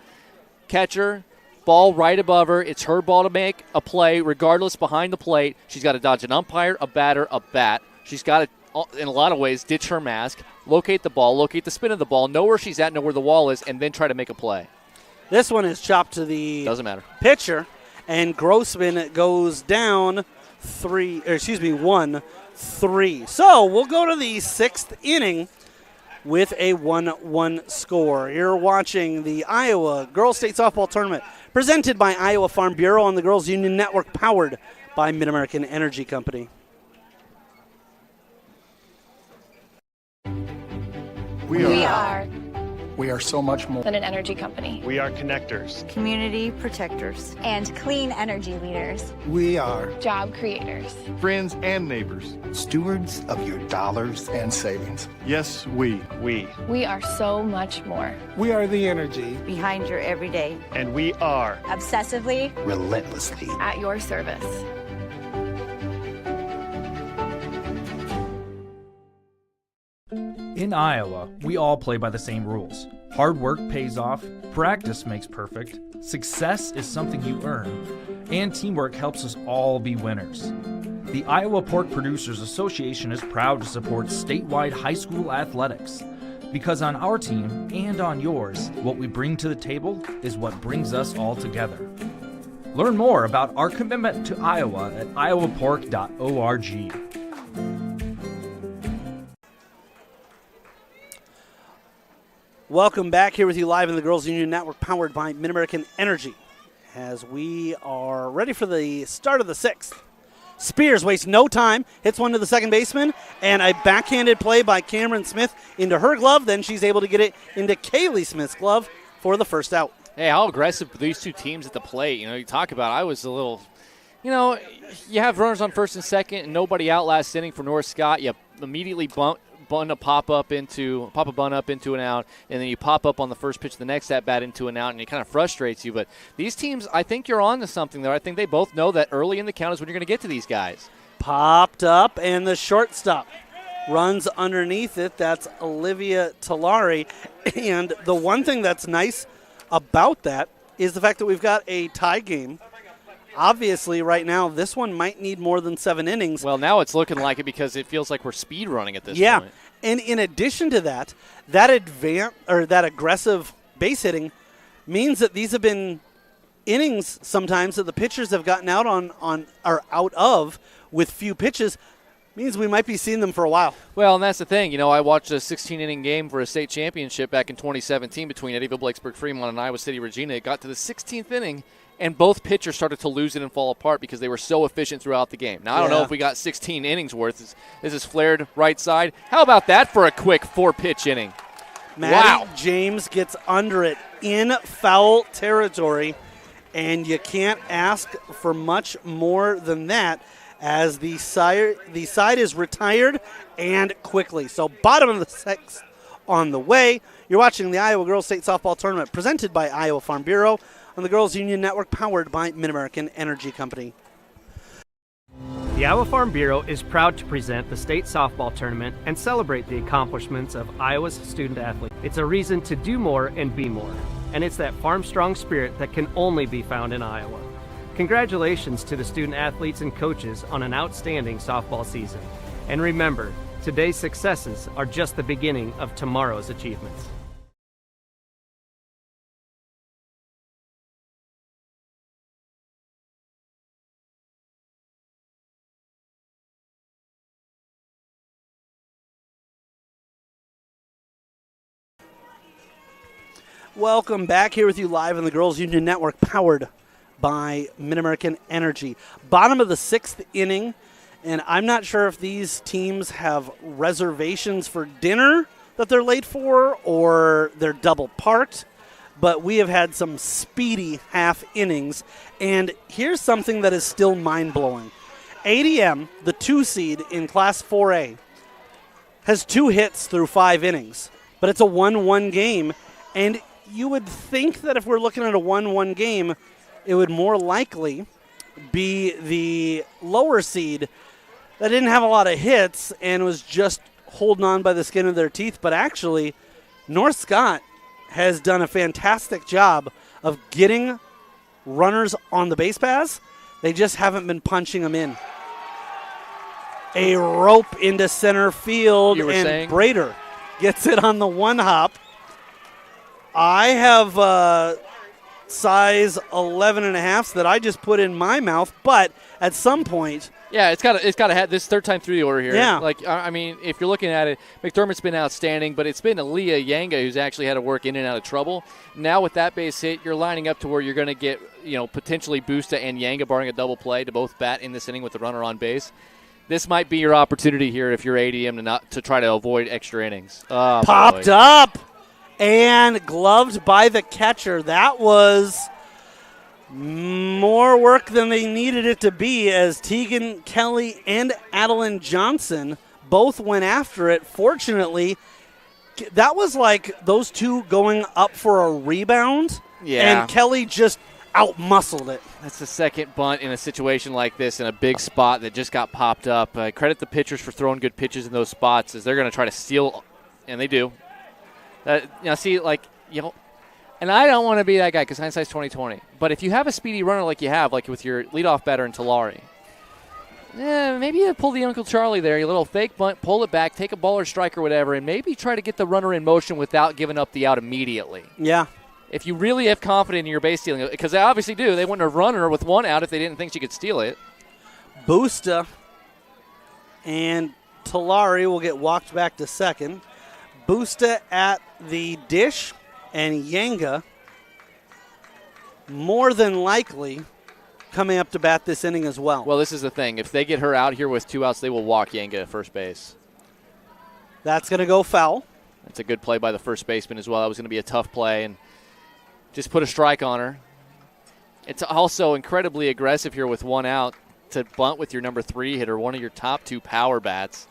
Catcher, ball right above her. It's her ball to make a play, regardless behind the plate. She's got to dodge an umpire, a batter, a bat. She's got to, in a lot of ways, ditch her mask, locate the ball, locate the spin of the ball, know where she's at, know where the wall is, and then try to make a play. This one is chopped to the Doesn't matter. pitcher, and Grossman goes down 1-3. So we'll go to the 6th inning with a 1-1 score. You're watching the Iowa Girls State Softball Tournament presented by Iowa Farm Bureau on the Girls Union Network, powered by Mid-American Energy Company. We are We are so much more than an energy company. We are connectors, community protectors, and clean energy leaders. We are Job creators. friends and neighbors. stewards of your dollars and savings. Yes, we. We are so much more. We are the energy behind your everyday. And we are Obsessively, relentlessly. At your service. In Iowa, we all play by the same rules. Hard work pays off, practice makes perfect, success is something you earn, and teamwork helps us all be winners. The Iowa Pork Producers Association is proud to support statewide high school athletics. Because on our team and on yours, what we bring to the table is what brings us all together. Learn more about our commitment to Iowa at iowapork.org. Welcome back here with you live in the Girls Union Network, powered by Mid-American Energy, as we are ready for the start of the 6th. Spears wastes no time, hits one to the second baseman, and a backhanded play by Cameron Smith into her glove. Then she's able to get it into Kaylee Smith's glove for the first out. Hey, how aggressive these two teams at the plate. You talk about I was a little, you have runners on first and second and nobody out last inning for North Scott. You immediately pop a bunt up into an out, and then you pop up on the first pitch of the next at-bat into an out, and it kind of frustrates you. But these teams, I think you're on to something there. I think they both know that early in the count is when you're going to get to these guys. Popped up, and the shortstop runs underneath it. That's Olivia Talari. And the one thing that's nice about that is the fact that we've got a tie game. Obviously, right now, this one might need more than 7 innings. Well, now it's looking like it because it feels like we're speed running at this point. Yeah, and in addition to that, that aggressive base hitting means that these have been innings sometimes that the pitchers have gotten out out of with few pitches. Means we might be seeing them for a while. Well, and that's the thing. I watched a 16-inning game for a state championship back in 2017 between Eddyville, Blacksburg, Fremont, and Iowa City, Regina. It got to the 16th inning, and both pitchers started to lose it and fall apart because they were so efficient throughout the game. Now, I don't know if we got 16 innings worth. This is flared right side. How about that for a quick 4-pitch inning? Maddie James gets under it in foul territory, and you can't ask for much more than that as the side is retired and quickly. So bottom of the 6th on the way. You're watching the Iowa Girls State Softball Tournament presented by Iowa Farm Bureau on the Girls Union Network, powered by Mid-American Energy Company. The Iowa Farm Bureau is proud to present the state softball tournament and celebrate the accomplishments of Iowa's student athletes. It's a reason to do more and be more, and it's that farm-strong spirit that can only be found in Iowa. Congratulations to the student athletes and coaches on an outstanding softball season. And remember, today's successes are just the beginning of tomorrow's achievements. Welcome back here with you live on the Girls Union Network, powered by Mid-American Energy. Bottom of the 6th inning, and I'm not sure if these teams have reservations for dinner that they're late for or they're double parked, but we have had some speedy half innings, and here's something that is still mind-blowing. ADM, the 2 seed in Class 4A, has 2 hits through 5 innings, but it's a 1-1 game, and you would think that if we're looking at a 1-1 game, it would more likely be the lower seed that didn't have a lot of hits and was just holding on by the skin of their teeth. But actually, North Scott has done a fantastic job of getting runners on the base paths. They just haven't been punching them in. A rope into center field, and Brader gets it on the one hop. I have size 11.5s that I just put in my mouth, but at some point, yeah, it's got to have this third time through the order here. Yeah. Like, I mean, if you're looking at it, McDermott's been outstanding, but it's been Aaliyah Yanga who's actually had to work in and out of trouble. Now with that base hit, you're lining up to where you're going to get, potentially Busta and Yanga barring a double play to both bat in this inning with the runner on base. This might be your opportunity here if you're ADM to try to avoid extra innings. Oh, popped boy. up and gloved by the catcher. That was more work than they needed it to be, as Tegan Kelly and Adeline Johnson both went after it. Fortunately, that was like those two going up for a rebound, and Kelly just out-muscled it. That's the second bunt in a situation like this in a big spot that just got popped up. Credit the pitchers for throwing good pitches in those spots, as they're going to try to steal, and they do. And I don't want to be that guy because hindsight's 20/20. But if you have a speedy runner like you have, like with your leadoff batter in Talari, maybe you pull the Uncle Charlie there, your little fake bunt, pull it back, take a ball or strike or whatever, and maybe try to get the runner in motion without giving up the out immediately. Yeah. If you really have confidence in your base stealing, because they obviously do, they wouldn't have run her with one out if they didn't think she could steal it. Busta and Talari will get walked back to second. Busta at the dish, and Yanga more than likely coming up to bat this inning as well. Well, this is the thing. If they get her out here with 2 outs, they will walk Yanga at first base. That's going to go foul. That's a good play by the first baseman as well. That was going to be a tough play, and just put a strike on her. It's also incredibly aggressive here with 1 out to bunt with your number 3 hitter, one of your top 2 power bats.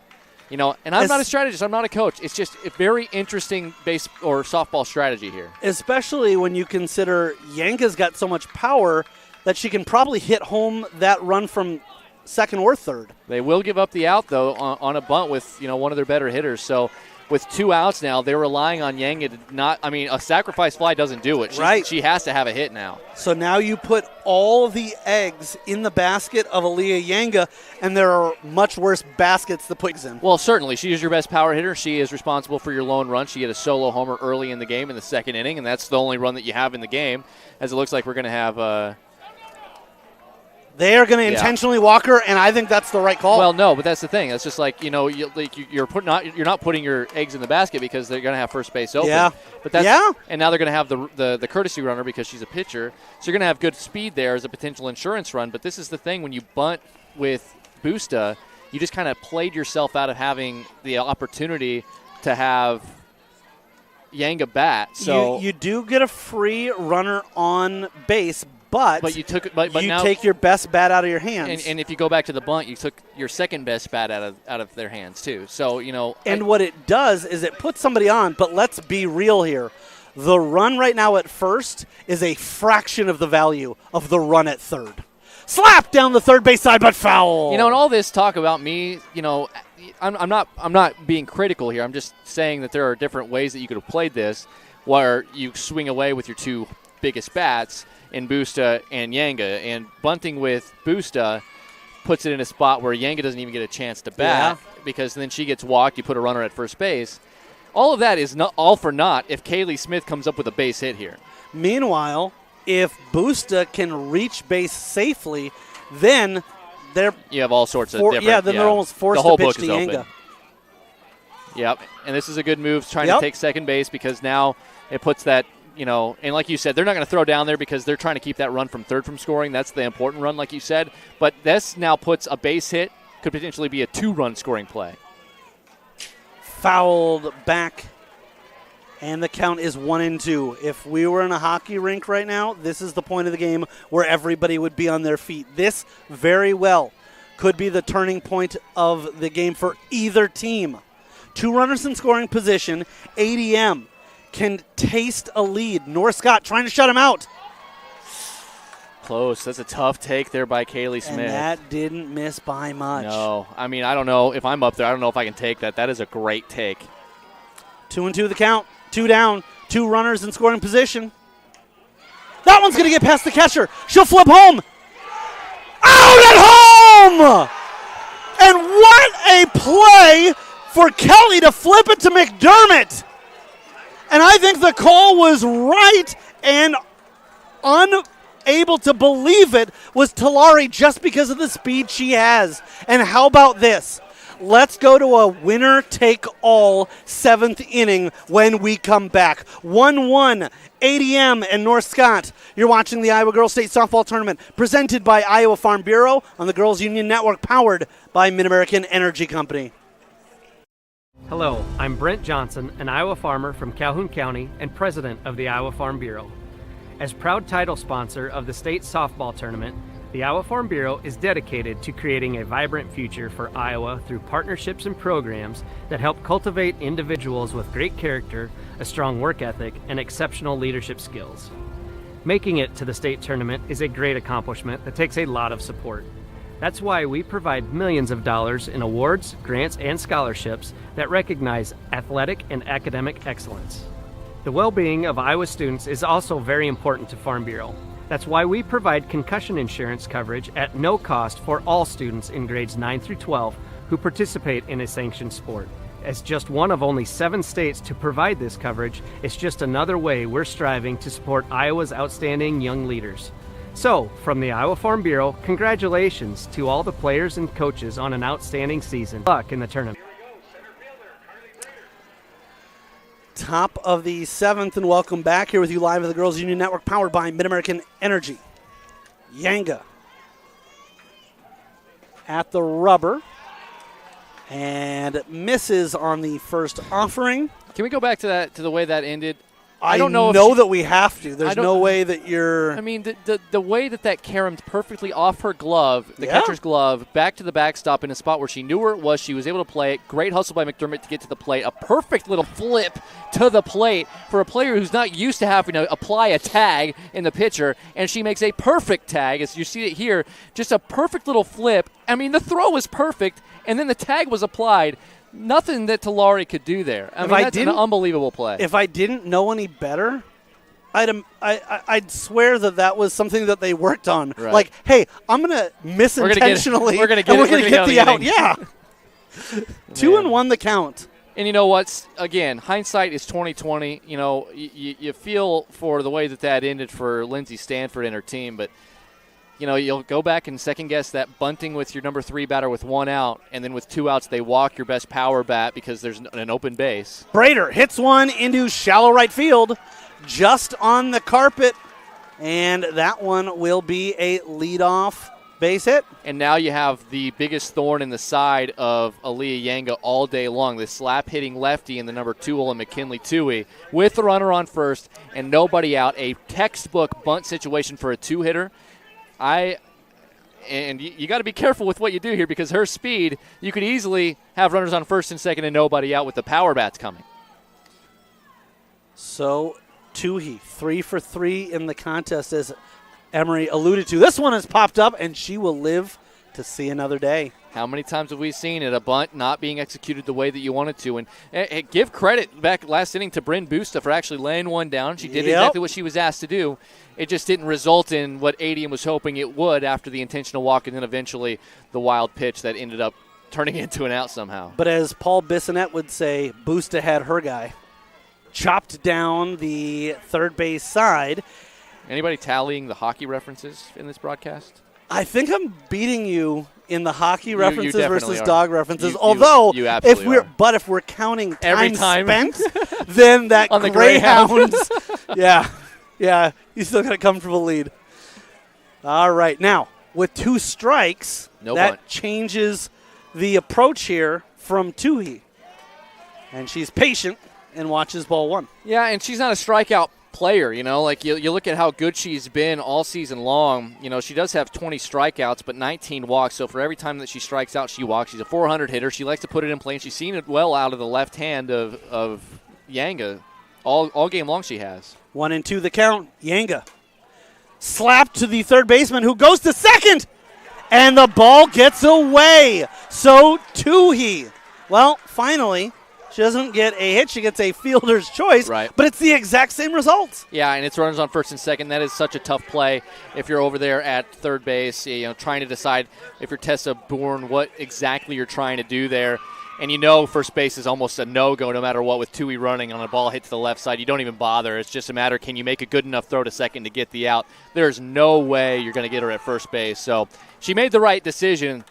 And I'm not a strategist. I'm not a coach. It's just a very interesting base or softball strategy here. Especially when you consider Yanka's got so much power that she can probably hit home that run from second or third. They will give up the out, though, on a bunt with, one of their better hitters. So with 2 outs now, they're relying on Yanga to not – a sacrifice fly doesn't do it. She has to have a hit now. So now you put all the eggs in the basket of Aaliyah Yanga, and there are much worse baskets to put eggs in. Well, certainly. She is your best power hitter. She is responsible for your lone run. She had a solo homer early in the game in the second inning, and that's the only run that you have in the game, as it looks like we're going to have they are going to intentionally walk her, and I think that's the right call. Well, no, but that's the thing. It's just like, you're not putting your eggs in the basket because they're going to have first base open. Yeah. But and now they're going to have the courtesy runner because she's a pitcher. So you're going to have good speed there as a potential insurance run. But this is the thing. When you bunt with Busta, you just kind of played yourself out of having the opportunity to have Yanga bat. So you do get a free runner on base, but you took you now, take your best bat out of your hands. And if you go back to the bunt, you took your second best bat out of their hands too. So what it does is it puts somebody on. But let's be real here: the run right now at first is a fraction of the value of the run at third. Slap down the third base side, but foul. And all this talk about me, I'm not being critical here. I'm just saying that there are different ways that you could have played this, where you swing away with your 2 biggest bats in Busta and Yanga, and bunting with Busta puts it in a spot where Yanga doesn't even get a chance to bat because then she gets walked. You put a runner at first base. All of that is not all for naught if Kaylee Smith comes up with a base hit here. Meanwhile, if Busta can reach base safely, then you have all sorts of different. Yeah, then they're almost forced to pitch to Yanga. Yep, and this is a good move, trying to take second base because now it puts that. And like you said, they're not going to throw down there because they're trying to keep that run from third from scoring. That's the important run, like you said. But this now puts a base hit, could potentially be a 2-run scoring play. Fouled back, and the count is 1-2. If we were in a hockey rink right now, this is the point of the game where everybody would be on their feet. This very well could be the turning point of the game for either team. 2 runners in scoring position. ADM can taste a lead. North Scott trying to shut him out. Close. That's a tough take there by Kaylee Smith. And that didn't miss by much. No. I don't know if I'm up there. I don't know if I can take that. That is a great take. 2-2 the count. 2 down. 2 runners in scoring position. That one's going to get past the catcher. She'll flip home. Out at home! And what a play for Kelly to flip it to McDermott. And I think the call was right, and unable to believe it was Talari just because of the speed she has. And how about this? Let's go to a winner-take-all seventh inning when we come back. 1-1, ADM and North Scott. You're watching the Iowa Girls State Softball Tournament presented by Iowa Farm Bureau on the Girls Union Network, powered by Mid-American Energy Company. Hello, I'm Brent Johnson, an Iowa farmer from Calhoun County and president of the Iowa Farm Bureau. As proud title sponsor of the state softball tournament, the Iowa Farm Bureau is dedicated to creating a vibrant future for Iowa through partnerships and programs that help cultivate individuals with great character, a strong work ethic, and exceptional leadership skills. Making it to the state tournament is a great accomplishment that takes a lot of support. That's why we provide millions of dollars in awards, grants, and scholarships that recognize athletic and academic excellence. The well-being of Iowa students is also very important to Farm Bureau. That's why we provide concussion insurance coverage at no cost for all students in grades 9 through 12 who participate in a sanctioned sport. As just one of only 7 states to provide this coverage, it's just another way we're striving to support Iowa's outstanding young leaders. So, from the Iowa Farm Bureau, congratulations to all the players and coaches on an outstanding season. Good luck in the tournament. Top of the 7th, and welcome back here with you live at the Girls Union Network, powered by Mid-American Energy. Yanga at the rubber and misses on the first offering. Can we go back to the way that ended? I don't know that we have to. There's no way that you're... I mean, the way that caromed perfectly off her glove, the catcher's glove, back to the backstop in a spot where she knew where it was. She was able to play it. Great hustle by McDermott to get to the plate. A perfect little flip to the plate for a player who's not used to having to apply a tag in the pitcher, and she makes a perfect tag. As you see it here, just a perfect little flip. I mean, the throw was perfect, and then the tag was applied. Nothing that Talari could do there. I mean, that's an unbelievable play. If I didn't know any better, I'd swear that was something that they worked on. Right. Like, hey, I'm going to miss intentionally, we're going to get the out. Yeah. 2-1 the count. And you know what? Again, hindsight is 20/20. You know, you feel for the way that ended for Lindsay Stanford and her team, but you know, you'll go back and second-guess that bunting with your number 3 batter with 1 out, and then with 2 outs, they walk your best power bat because there's an open base. Brader hits one into shallow right field, just on the carpet, and that one will be a leadoff base hit. And now you have the biggest thorn in the side of Aaliyah Yanga all day long, this slap-hitting lefty in the number 2 hole in McKinley Toohey with the runner on first and nobody out, a textbook bunt situation for a 2-hitter. You got to be careful with what you do here because her speed, you could easily have runners on first and second and nobody out with the power bats coming. So Toohey, 3 for 3 in the contest, as Emery alluded to. This one has popped up, and she will live to see another day. How many times have we seen it, a bunt not being executed the way that you wanted to? And give credit back last inning to Bryn Busta for actually laying one down. She did exactly what she was asked to do. It just didn't result in what ADM was hoping it would after the intentional walk and then eventually the wild pitch that ended up turning into an out somehow. But as Paul Bissonette would say, Busta had her guy. Chopped down the third base side. Anybody tallying the hockey references in this broadcast? I think I'm beating you in the hockey references you versus are. dog references. You absolutely are. If we're counting every time spent, then that on the Greyhounds, yeah, you still got a comfortable lead. All right, now with 2 strikes, that changes the approach here from Toohey, and she's patient and watches ball 1. Yeah, and she's not a strikeout player, you know, like you look at how good she's been all season long. You know, she does have 20 strikeouts, but 19 walks. So for every time that she strikes out, she walks. She's a 400 hitter. She likes to put it in play, and she's seen it well out of the left hand of Yanga all game long. She has 1-2 the count. Yanga slapped to the third baseman, who goes to second, and the ball gets away. So Toohey, well, finally. She doesn't get a hit. She gets a fielder's choice, right? But it's the exact same results. Yeah, and it's runners on first and second. That is such a tough play if you're over there at third base, you know, trying to decide if you're Tessa Bourne, what exactly you're trying to do there. And you know first base is almost a no-go no matter what with Tui running on a ball hit to the left side. You don't even bother. It's just a matter, can you make a good enough throw to second to get the out? There's no way you're going to get her at first base. So she made the right decision.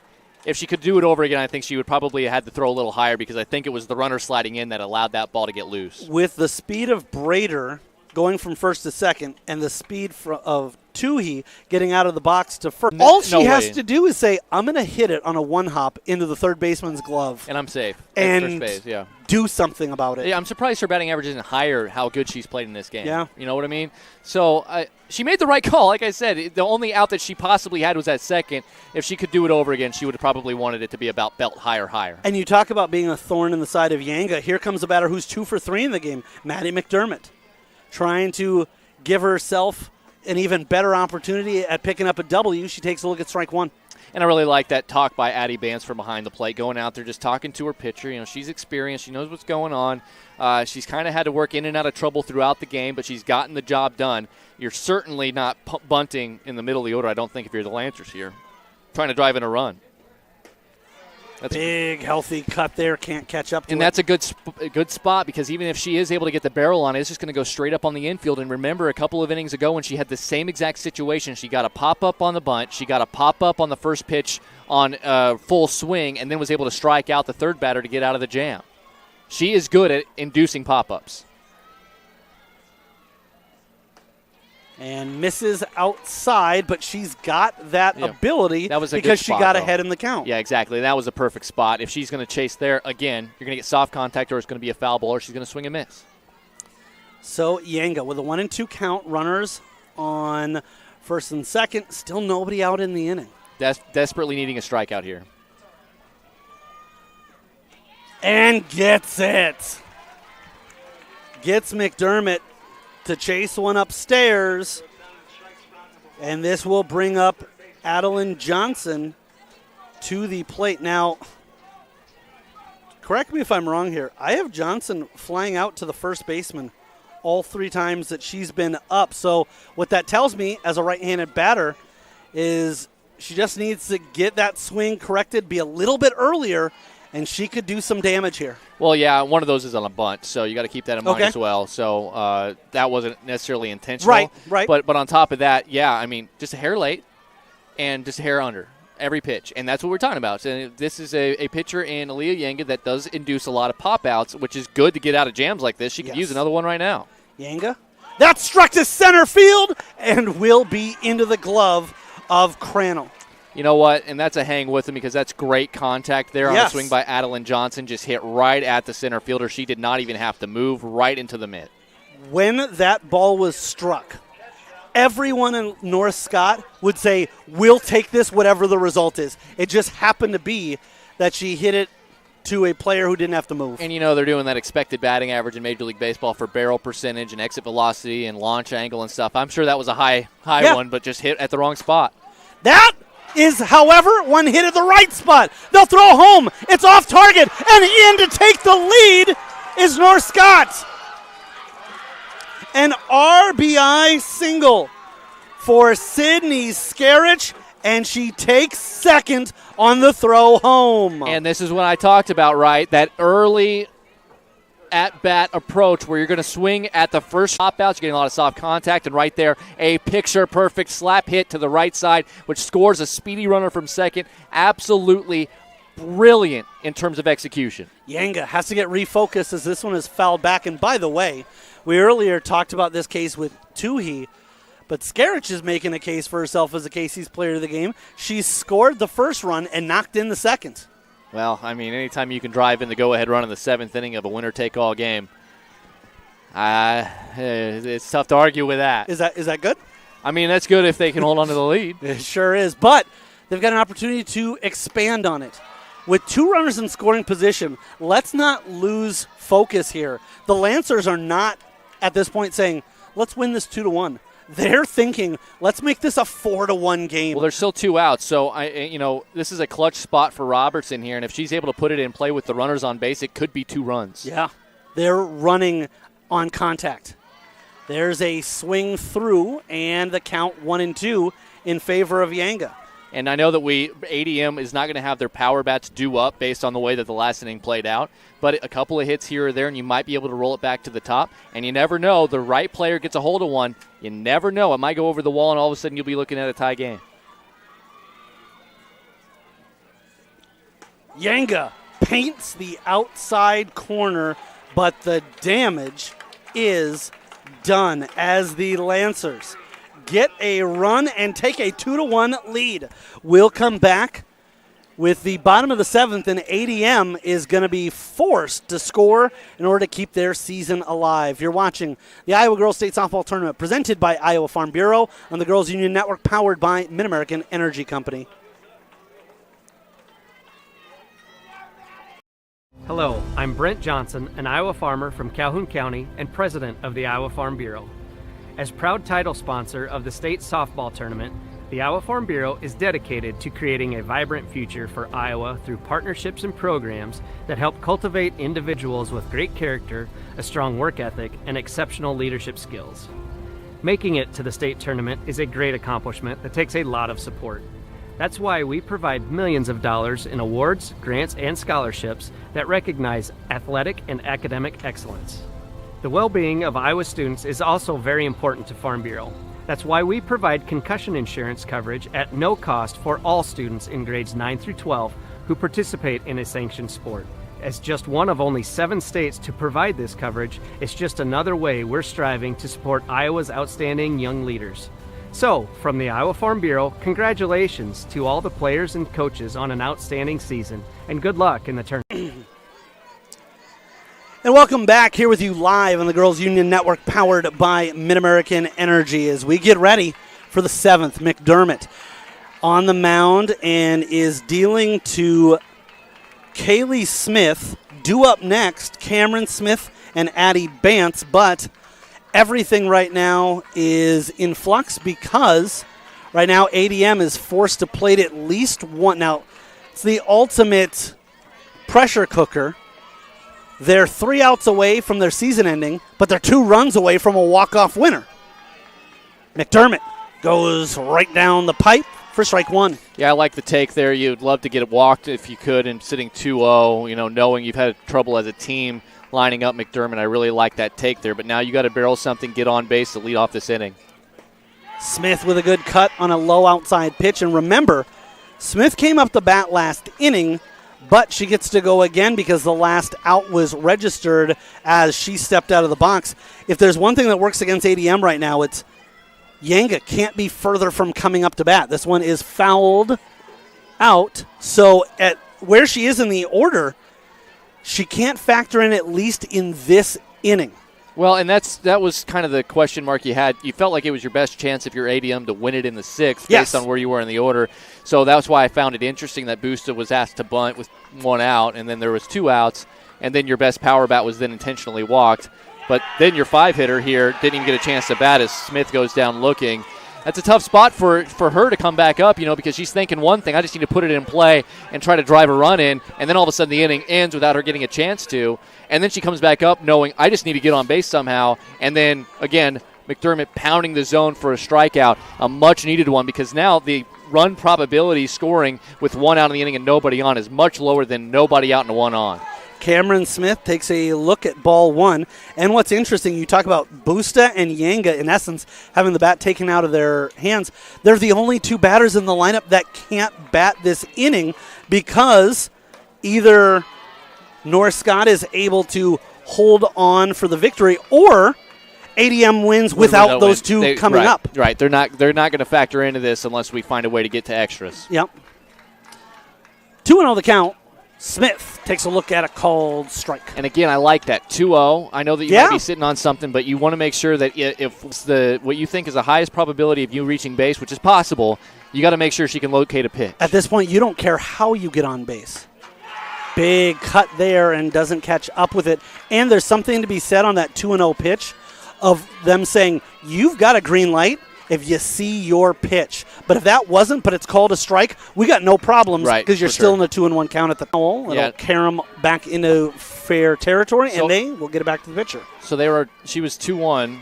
If she could do it over again, I think she would probably have had to throw a little higher because I think it was the runner sliding in that allowed that ball to get loose. With the speed of Brader going from first to second and the speed of Toohey getting out of the box to first, all she has to do is say, I'm going to hit it on a one-hop into the third baseman's glove. And I'm safe. And first base, yeah. do something about it. Yeah, I'm surprised her batting average isn't higher how good she's played in this game. Yeah. You know what I mean? So she made the right call. Like I said, the only out that she possibly had was at second. If she could do it over again, she would have probably wanted it to be about belt higher. And you talk about being a thorn in the side of Yanga. Here comes a batter who's 2 for 3 in the game, Maddie McDermott, trying to give herself an even better opportunity at picking up a W. She takes a look at strike one. And I really like that talk by Addie Bance from behind the plate, going out there just talking to her pitcher. You know, she's experienced. She knows what's going on. She's kind of had to work in and out of trouble throughout the game, but she's gotten the job done. You're certainly not bunting in the middle of the order, I don't think, if you're the Lancers here, trying to drive in a run. That's big, healthy cut there. Can't catch up to it. And that's a good spot because even if she is able to get the barrel on it, it's just going to go straight up on the infield. And remember, a couple of innings ago when she had the same exact situation, she got a pop-up on the bunt, she got a pop-up on the first pitch on full swing, and then was able to strike out the third batter to get out of the jam. She is good at inducing pop-ups. And misses outside, but she's got that ability that was a because good spot, she got though. ahead in the count. Yeah, exactly. That was a perfect spot. If she's going to chase there, again, you're going to get soft contact or it's going to be a foul ball or she's going to swing and miss. So Yanga with a 1-2 count, runners on first and second, still nobody out in the inning. Desperately needing a strikeout here. And gets it. Gets McDermott to chase one upstairs, and this will bring up Adeline Johnson to the plate. Now, correct me if I'm wrong here. I have Johnson flying out to the first baseman all 3 times that she's been up. So what that tells me as a right-handed batter is she just needs to get that swing corrected, be a little bit earlier, and she could do some damage here. Well, yeah, one of those is on a bunt, so you got to keep that in mind Okay. as well. So that wasn't necessarily intentional. Right. But on top of that, yeah, I mean, just a hair late and just a hair under every pitch. And that's what we're talking about. So this is a pitcher in Aaliyah Yanga that does induce a lot of pop-outs, which is good to get out of jams like this. She could use another one right now. Yanga. That struck to center field and will be into the glove of Crannell. You know what? And that's a hang with him because that's great contact there on Yes. the swing by Adeline Johnson. Just hit right at the center fielder. She did not even have to move, right into the mitt. When that ball was struck, everyone in North Scott would say, we'll take this whatever the result is. It just happened to be that she hit it to a player who didn't have to move. And, you know, they're doing that expected batting average in Major League Baseball for barrel percentage and exit velocity and launch angle and stuff. I'm sure that was a high one, but just hit at the wrong spot. That is, however, one hit at the right spot. They'll throw home. It's off target. And in to take the lead is North Scott. An RBI single for Sydney Scarich, and she takes second on the throw home. And this is what I talked about, right? That early at-bat approach where you're going to swing at the first pop-outs. You're getting a lot of soft contact, and right there, a picture-perfect slap hit to the right side, which scores a speedy runner from second. Absolutely brilliant in terms of execution. Yanga has to get refocused as this one is fouled back. And by the way, we earlier talked about this case with Toohey, but Scarich is making a case for herself as a Casey's player of the game. She scored the first run and knocked in the second. Well, I mean, anytime you can drive in the go-ahead run in the 7th inning of a winner-take-all game, it's tough to argue with that. Is that good? I mean, that's good if they can hold on to the lead. It sure is, but they've got an opportunity to expand on it. With 2 runners in scoring position, let's not lose focus here. The Lancers are not, at this point, saying, let's win this 2-1. They're thinking, let's make this a 4-1 game. Well, there's still 2 outs, so this is a clutch spot for Robertson here, and if she's able to put it in play with the runners on base, it could be 2 runs. Yeah, they're running on contact. There's a swing through, and the count 1-2 in favor of Yanga. And I know that ADM is not going to have their power bats due up based on the way that the last inning played out, but a couple of hits here or there, and you might be able to roll it back to the top. And you never know. The right player gets a hold of one. You never know. It might go over the wall, and all of a sudden you'll be looking at a tie game. Yanga paints the outside corner, but the damage is done as the Lancers get a run and take a 2-1 lead. We'll come back with the bottom of the 7th, and ADM is going to be forced to score in order to keep their season alive. You're watching the Iowa Girls State Softball Tournament presented by Iowa Farm Bureau on the Girls Union Network, powered by Mid-American Energy Company. Hello, I'm Brent Johnson, an Iowa farmer from Calhoun County and president of the Iowa Farm Bureau. As proud title sponsor of the state softball tournament, the Iowa Farm Bureau is dedicated to creating a vibrant future for Iowa through partnerships and programs that help cultivate individuals with great character, a strong work ethic, and exceptional leadership skills. Making it to the state tournament is a great accomplishment that takes a lot of support. That's why we provide millions of dollars in awards, grants, and scholarships that recognize athletic and academic excellence. The well-being of Iowa students is also very important to Farm Bureau. That's why we provide concussion insurance coverage at no cost for all students in grades 9 through 12 who participate in a sanctioned sport. As just one of only 7 states to provide this coverage, it's just another way we're striving to support Iowa's outstanding young leaders. So, from the Iowa Farm Bureau, congratulations to all the players and coaches on an outstanding season, and good luck in the tournament. And welcome back here with you live on the Girls Union Network, powered by Mid-American Energy, as we get ready for the 7th. McDermott on the mound and is dealing to Kaylee Smith. Due up next, Cameron Smith and Addie Bance, but everything right now is in flux because right now ADM is forced to plate at least one. Now, it's the ultimate pressure cooker. They're 3 outs away from their season ending, but they're 2 runs away from a walk-off winner. McDermott goes right down the pipe for strike 1. Yeah, I like the take there. You'd love to get it walked if you could, and sitting 2-0, knowing you've had trouble as a team lining up McDermott. I really like that take there, but now you got to barrel something, get on base to lead off this inning. Smith with a good cut on a low outside pitch, and remember, Smith came up the bat last inning, but she gets to go again because the last out was registered as she stepped out of the box. If there's one thing that works against ADM right now, it's Yanga can't be further from coming up to bat. This one is fouled out, so at where she is in the order, she can't factor in at least in this inning. Well, and that was kind of the question mark you had. You felt like it was your best chance if you're ADM to win it in the 6th based on where you were in the order. So that's why I found it interesting that Busta was asked to bunt with 1 out, and then there was 2 outs, and then your best power bat was then intentionally walked. But then your 5-hitter here didn't even get a chance to bat as Smith goes down looking. That's a tough spot for her to come back up, because she's thinking one thing, I just need to put it in play and try to drive a run in, and then all of a sudden the inning ends without her getting a chance to. And then she comes back up knowing, I just need to get on base somehow. And then, again, McDermott pounding the zone for a strikeout, a much-needed one, because now the run probability scoring with 1 out in the inning and nobody on is much lower than nobody out and 1 on. Cameron Smith takes a look at ball 1. And what's interesting, you talk about Busta and Yanga, in essence, having the bat taken out of their hands. They're the only 2 batters in the lineup that can't bat this inning because either Norris Scott is able to hold on for the victory or ADM wins without those 2 coming up. Right. They're not going to factor into this unless we find a way to get to extras. Yep. 2-0 the count. Smith takes a look at a called strike. And again, I like that. 2-0. I know that you might be sitting on something, but you want to make sure that if it's what you think is the highest probability of you reaching base, which is possible, you got to make sure she can locate a pitch. At this point, you don't care how you get on base. Big cut there and doesn't catch up with it. And there's something to be said on that 2-0 pitch of them saying, you've got a green light if you see your pitch. But if that wasn't, but it's called a strike, we got no problems because you're still in the 2-1 count at the foul. It'll carry them back into fair territory, and they will get it back to the pitcher. So she was 2-1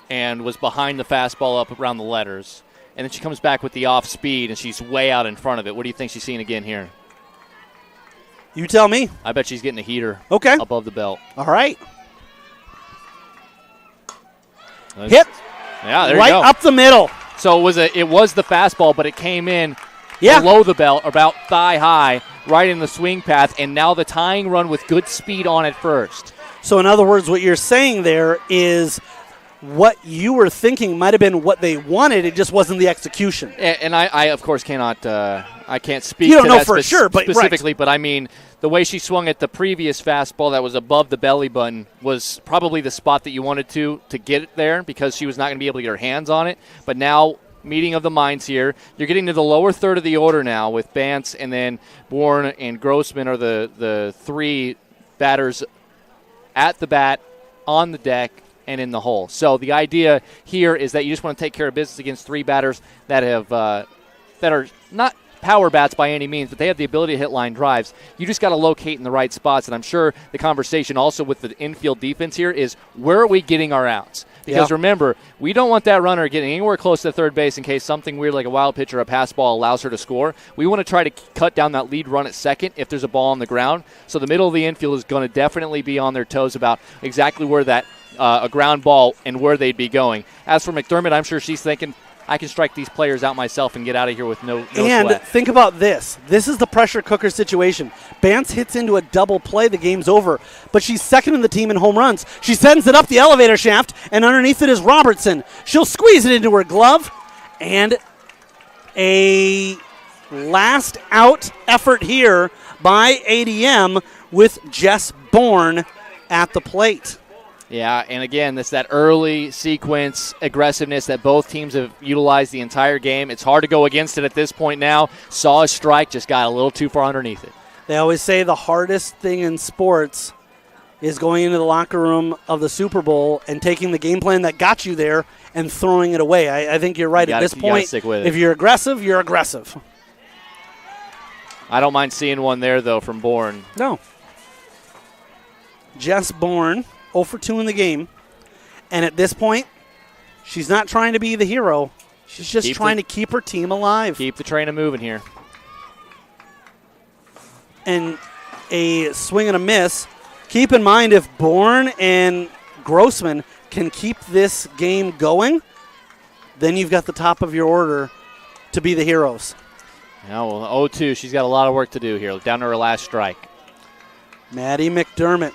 and was behind the fastball up around the letters. and then she comes back with the off speed, and she's way out in front of it. What do you think she's seeing again here? You tell me. I bet she's getting a heater Okay. above the belt. All right. Hit. Yeah, there right you go. up the middle. So it was the fastball, but it came in Yeah. below the belt, about thigh high, right in the swing path, and now the tying run with good speed on it first. So in other words, what you're saying there is what you were thinking might have been what they wanted. It just wasn't the execution. And I of course, cannot. I can't speak You don't to know that for sure, but specifically, but I mean, the way she swung at the previous fastball that was above the belly button was probably the spot that you wanted to get it there because she was not going to be able to get her hands on it. But now, meeting of the minds here, you're getting to the lower third of the order now with Bance and then Bourne and Grossman are the three batters at the bat, on the deck, and in the hole. So the idea here is that you just want to take care of business against three batters that have that are not power bats by any means, but they have the ability to hit line drives. You just got to locate in the right spots, and I'm sure the conversation also with the infield defense here is where are we getting our outs? Because remember, we don't want that runner getting anywhere close to third base in case something weird like a wild pitch or a pass ball allows her to score. We want to try to cut down that lead run at second if there's a ball on the ground. So the middle of the infield is going to definitely be on their toes about exactly where that a ground ball and where they'd be going. As for McDermott, I'm sure she's thinking, I can strike these players out myself and get out of here with no And sweat. think about this. This is the pressure cooker situation. Bance hits into a double play. The game's over. But she's second in the team in home runs. She sends it up the elevator shaft, and underneath it is Robertson. She'll squeeze it into her glove. And a last out effort here by ADM with Jess Bourne at the plate. Yeah, and again, this that early sequence aggressiveness that both teams have utilized the entire game. It's hard to go against it at this point now. Saw a strike, just got a little too far underneath it. They always say the hardest thing in sports is going into the locker room of the Super Bowl and taking the game plan that got you there and throwing it away. I think you're right. At this point, stick with it. If you're aggressive, you're aggressive. I don't mind seeing one there, though, from Bourne. No. Jess Bourne, 0 for 2 in the game. And at this point, she's not trying to be the hero. She's just trying to keep her team alive. Keep the train moving here. And a swing and a miss. Keep in mind, if Bourne and Grossman can keep this game going, then you've got the top of your order to be the heroes. Yeah, well, 0-2. She's got a lot of work to do here. Down to her last strike. Maddie McDermott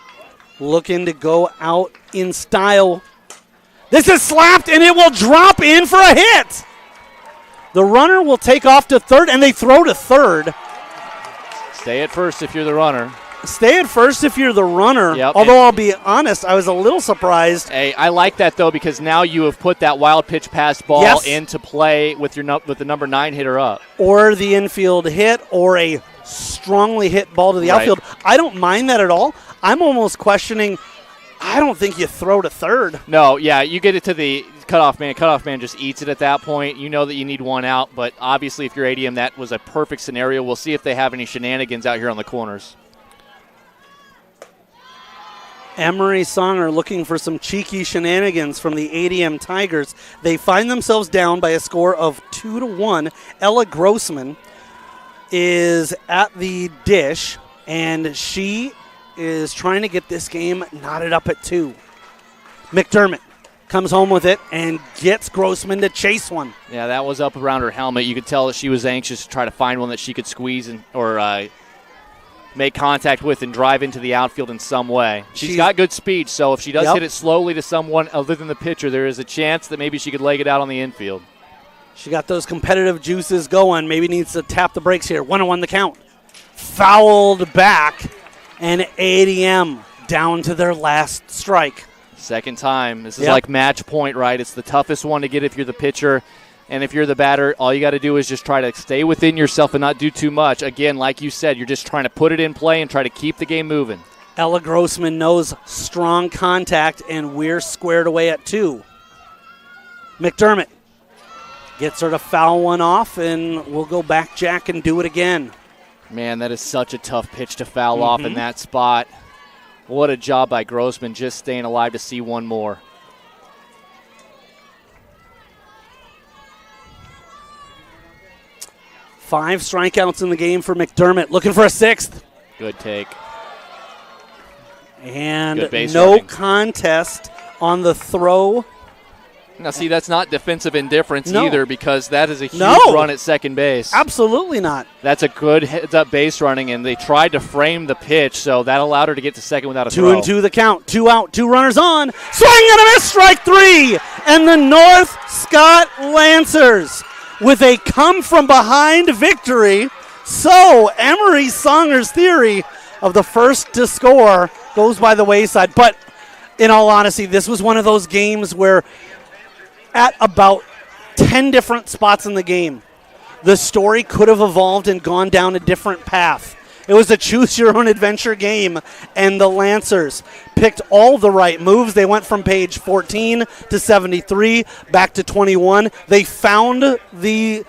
looking to go out in style. This is slapped, and it will drop in for a hit. The runner will take off to third, and they throw to third. Stay at first if you're the runner. Stay at first if you're the runner. Yep. Although I'll be honest, I was a little surprised. Hey, I like that, though, because now you have put that wild pitch pass ball into play with the number 9 hitter up. Or the infield hit, or a strongly hit ball to the outfield. I don't mind that at all. I'm almost questioning, I don't think you throw to third. No, yeah, you get it to the cutoff man. Cutoff man just eats it at that point. You know that you need one out, but obviously if you're ADM, that was a perfect scenario. We'll see if they have any shenanigans out here on the corners. Emery Songer looking for some cheeky shenanigans from the ADM Tigers. They find themselves down by a score of 2-1. Ella Grossman is at the dish, and she is trying to get this game knotted up at 2. McDermott comes home with it and gets Grossman to chase one. Yeah, that was up around her helmet. You could tell that she was anxious to try to find one that she could squeeze or make contact with and drive into the outfield in some way. She's got good speed, so if she does hit it slowly to someone other than the pitcher, there is a chance that maybe she could leg it out on the infield. She got those competitive juices going. Maybe needs to tap the brakes here. 1-1 the count. Fouled back, and ADM down to their last strike. Second time. This is like match point, right? It's the toughest one to get if you're the pitcher. And if you're the batter, all you got to do is just try to stay within yourself and not do too much. Again, like you said, you're just trying to put it in play and try to keep the game moving. Ella Grossman knows strong contact, and we're squared away at 2. McDermott gets her to foul one off, and we'll go back, Jack, and do it again. Man, that is such a tough pitch to foul off in that spot. What a job by Grossman just staying alive to see one more. 5 strikeouts in the game for McDermott. Looking for a 6th. Good take. And Good base no running. contest on the throw. Now, see, that's not defensive indifference No. either, because that is a huge No. run at second base. Absolutely not. That's a good heads-up base running, and they tried to frame the pitch, so that allowed her to get to second without a 2-2 the count. 2 out, 2 runners on. Swing and a miss, strike 3. And the North Scott Lancers with a come-from-behind victory. So Emery Songer's theory of the first to score goes by the wayside. But in all honesty, this was one of those games where at about 10 different spots in the game, the story could have evolved and gone down a different path. It was a choose-your-own-adventure game, and the Lancers picked all the right moves. They went from page 14 to 73, back to 21. They found the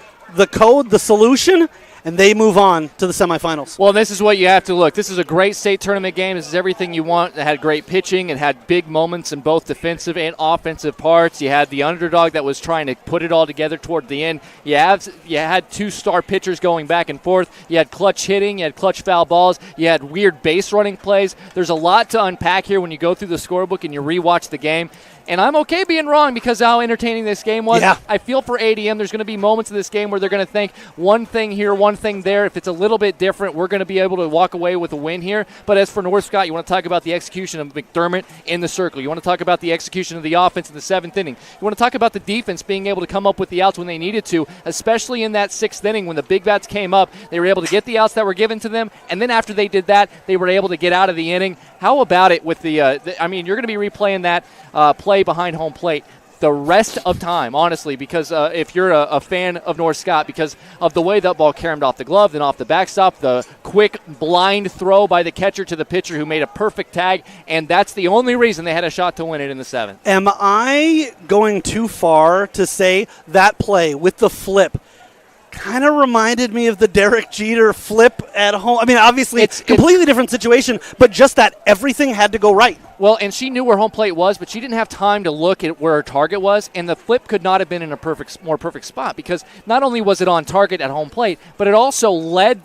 code, the solution, and they move on to the semifinals. Well, this is what you have to look. This is a great state tournament game. This is everything you want. It had great pitching. It had big moments in both defensive and offensive parts. You had the underdog that was trying to put it all together toward the end. You had 2 star pitchers going back and forth. You had clutch hitting. You had clutch foul balls. You had weird base running plays. There's a lot to unpack here when you go through the scorebook and you rewatch the game. And I'm okay being wrong because of how entertaining this game was. Yeah. I feel for ADM, there's going to be moments in this game where they're going to think one thing here, one thing there. If it's a little bit different, we're going to be able to walk away with a win here. But as for North Scott, you want to talk about the execution of McDermott in the circle. You want to talk about the execution of the offense in the 7th inning. You want to talk about the defense being able to come up with the outs when they needed to, especially in that 6th inning when the big bats came up. They were able to get the outs that were given to them, and then after they did that, they were able to get out of the inning. How about it with you're going to be replaying that play behind home plate the rest of time, honestly, because if you're a fan of North Scott, because of the way that ball caromed off the glove, then off the backstop, the quick blind throw by the catcher to the pitcher who made a perfect tag, and that's the only reason they had a shot to win it in the 7th. Am I going too far to say that play with the flip kind of reminded me of the Derek Jeter flip at home? I mean, obviously, it's completely different situation, but just that everything had to go right. Well, and she knew where home plate was, but she didn't have time to look at where her target was, and the flip could not have been in a more perfect spot because not only was it on target at home plate, but it also led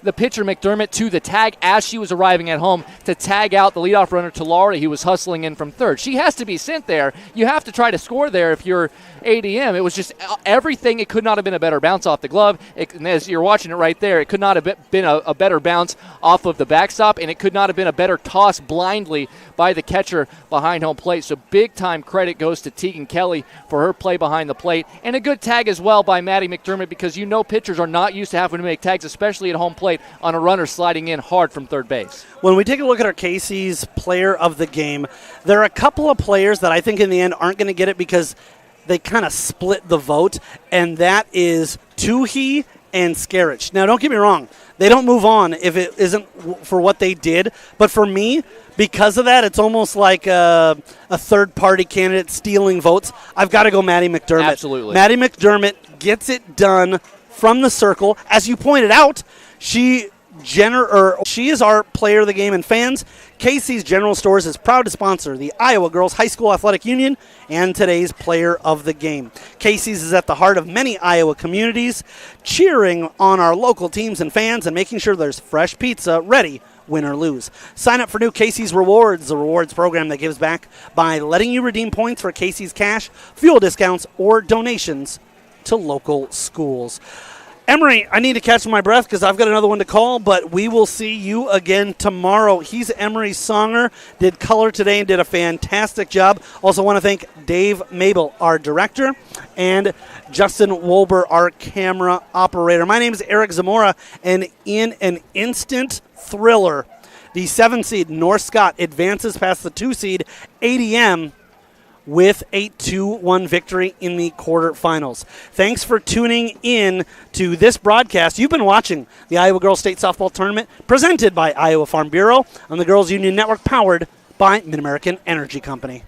the pitcher McDermott to the tag as she was arriving at home to tag out the leadoff runner to Laura. He was hustling in from third. She has to be sent there. You have to try to score there if you're ADM. It was just everything. It could not have been a better bounce off the glove. And as you're watching it right there, it could not have been a better bounce off of the backstop, and it could not have been a better toss blindly by the catcher behind home plate. So big-time credit goes to Tegan Kelly for her play behind the plate, and a good tag as well by Maddie McDermott because you know pitchers are not used to having to make tags, especially at home plate, on a runner sliding in hard from third base. When we take a look at our Casey's player of the game, there are a couple of players that I think in the end aren't going to get it because they kind of split the vote, and that is Toohey and Scarich. Now, don't get me wrong. They don't move on if it isn't for what they did. But for me, because of that, it's almost like a third-party candidate stealing votes. I've got to go Maddie McDermott. Absolutely. Maddie McDermott gets it done from the circle. As you pointed out, she is our player of the game, and fans, Casey's General Stores is proud to sponsor the Iowa Girls High School Athletic Union and today's player of the game. Casey's is at the heart of many Iowa communities, cheering on our local teams and fans and making sure there's fresh pizza ready, win or lose. Sign up for new Casey's Rewards, the rewards program that gives back by letting you redeem points for Casey's cash, fuel discounts, or donations to local schools. Emery, I need to catch my breath because I've got another one to call, but we will see you again tomorrow. He's Emery Songer, did color today and did a fantastic job. Also want to thank Dave Mabel, our director, and Justin Wolber, our camera operator. My name is Eric Zamora, and in an instant thriller, the 7-seed North Scott advances past the 2-seed ADM with a 2-1 victory in the quarterfinals. Thanks for tuning in to this broadcast. You've been watching the Iowa Girls State Softball Tournament presented by Iowa Farm Bureau on the Girls Union Network, powered by Mid-American Energy Company.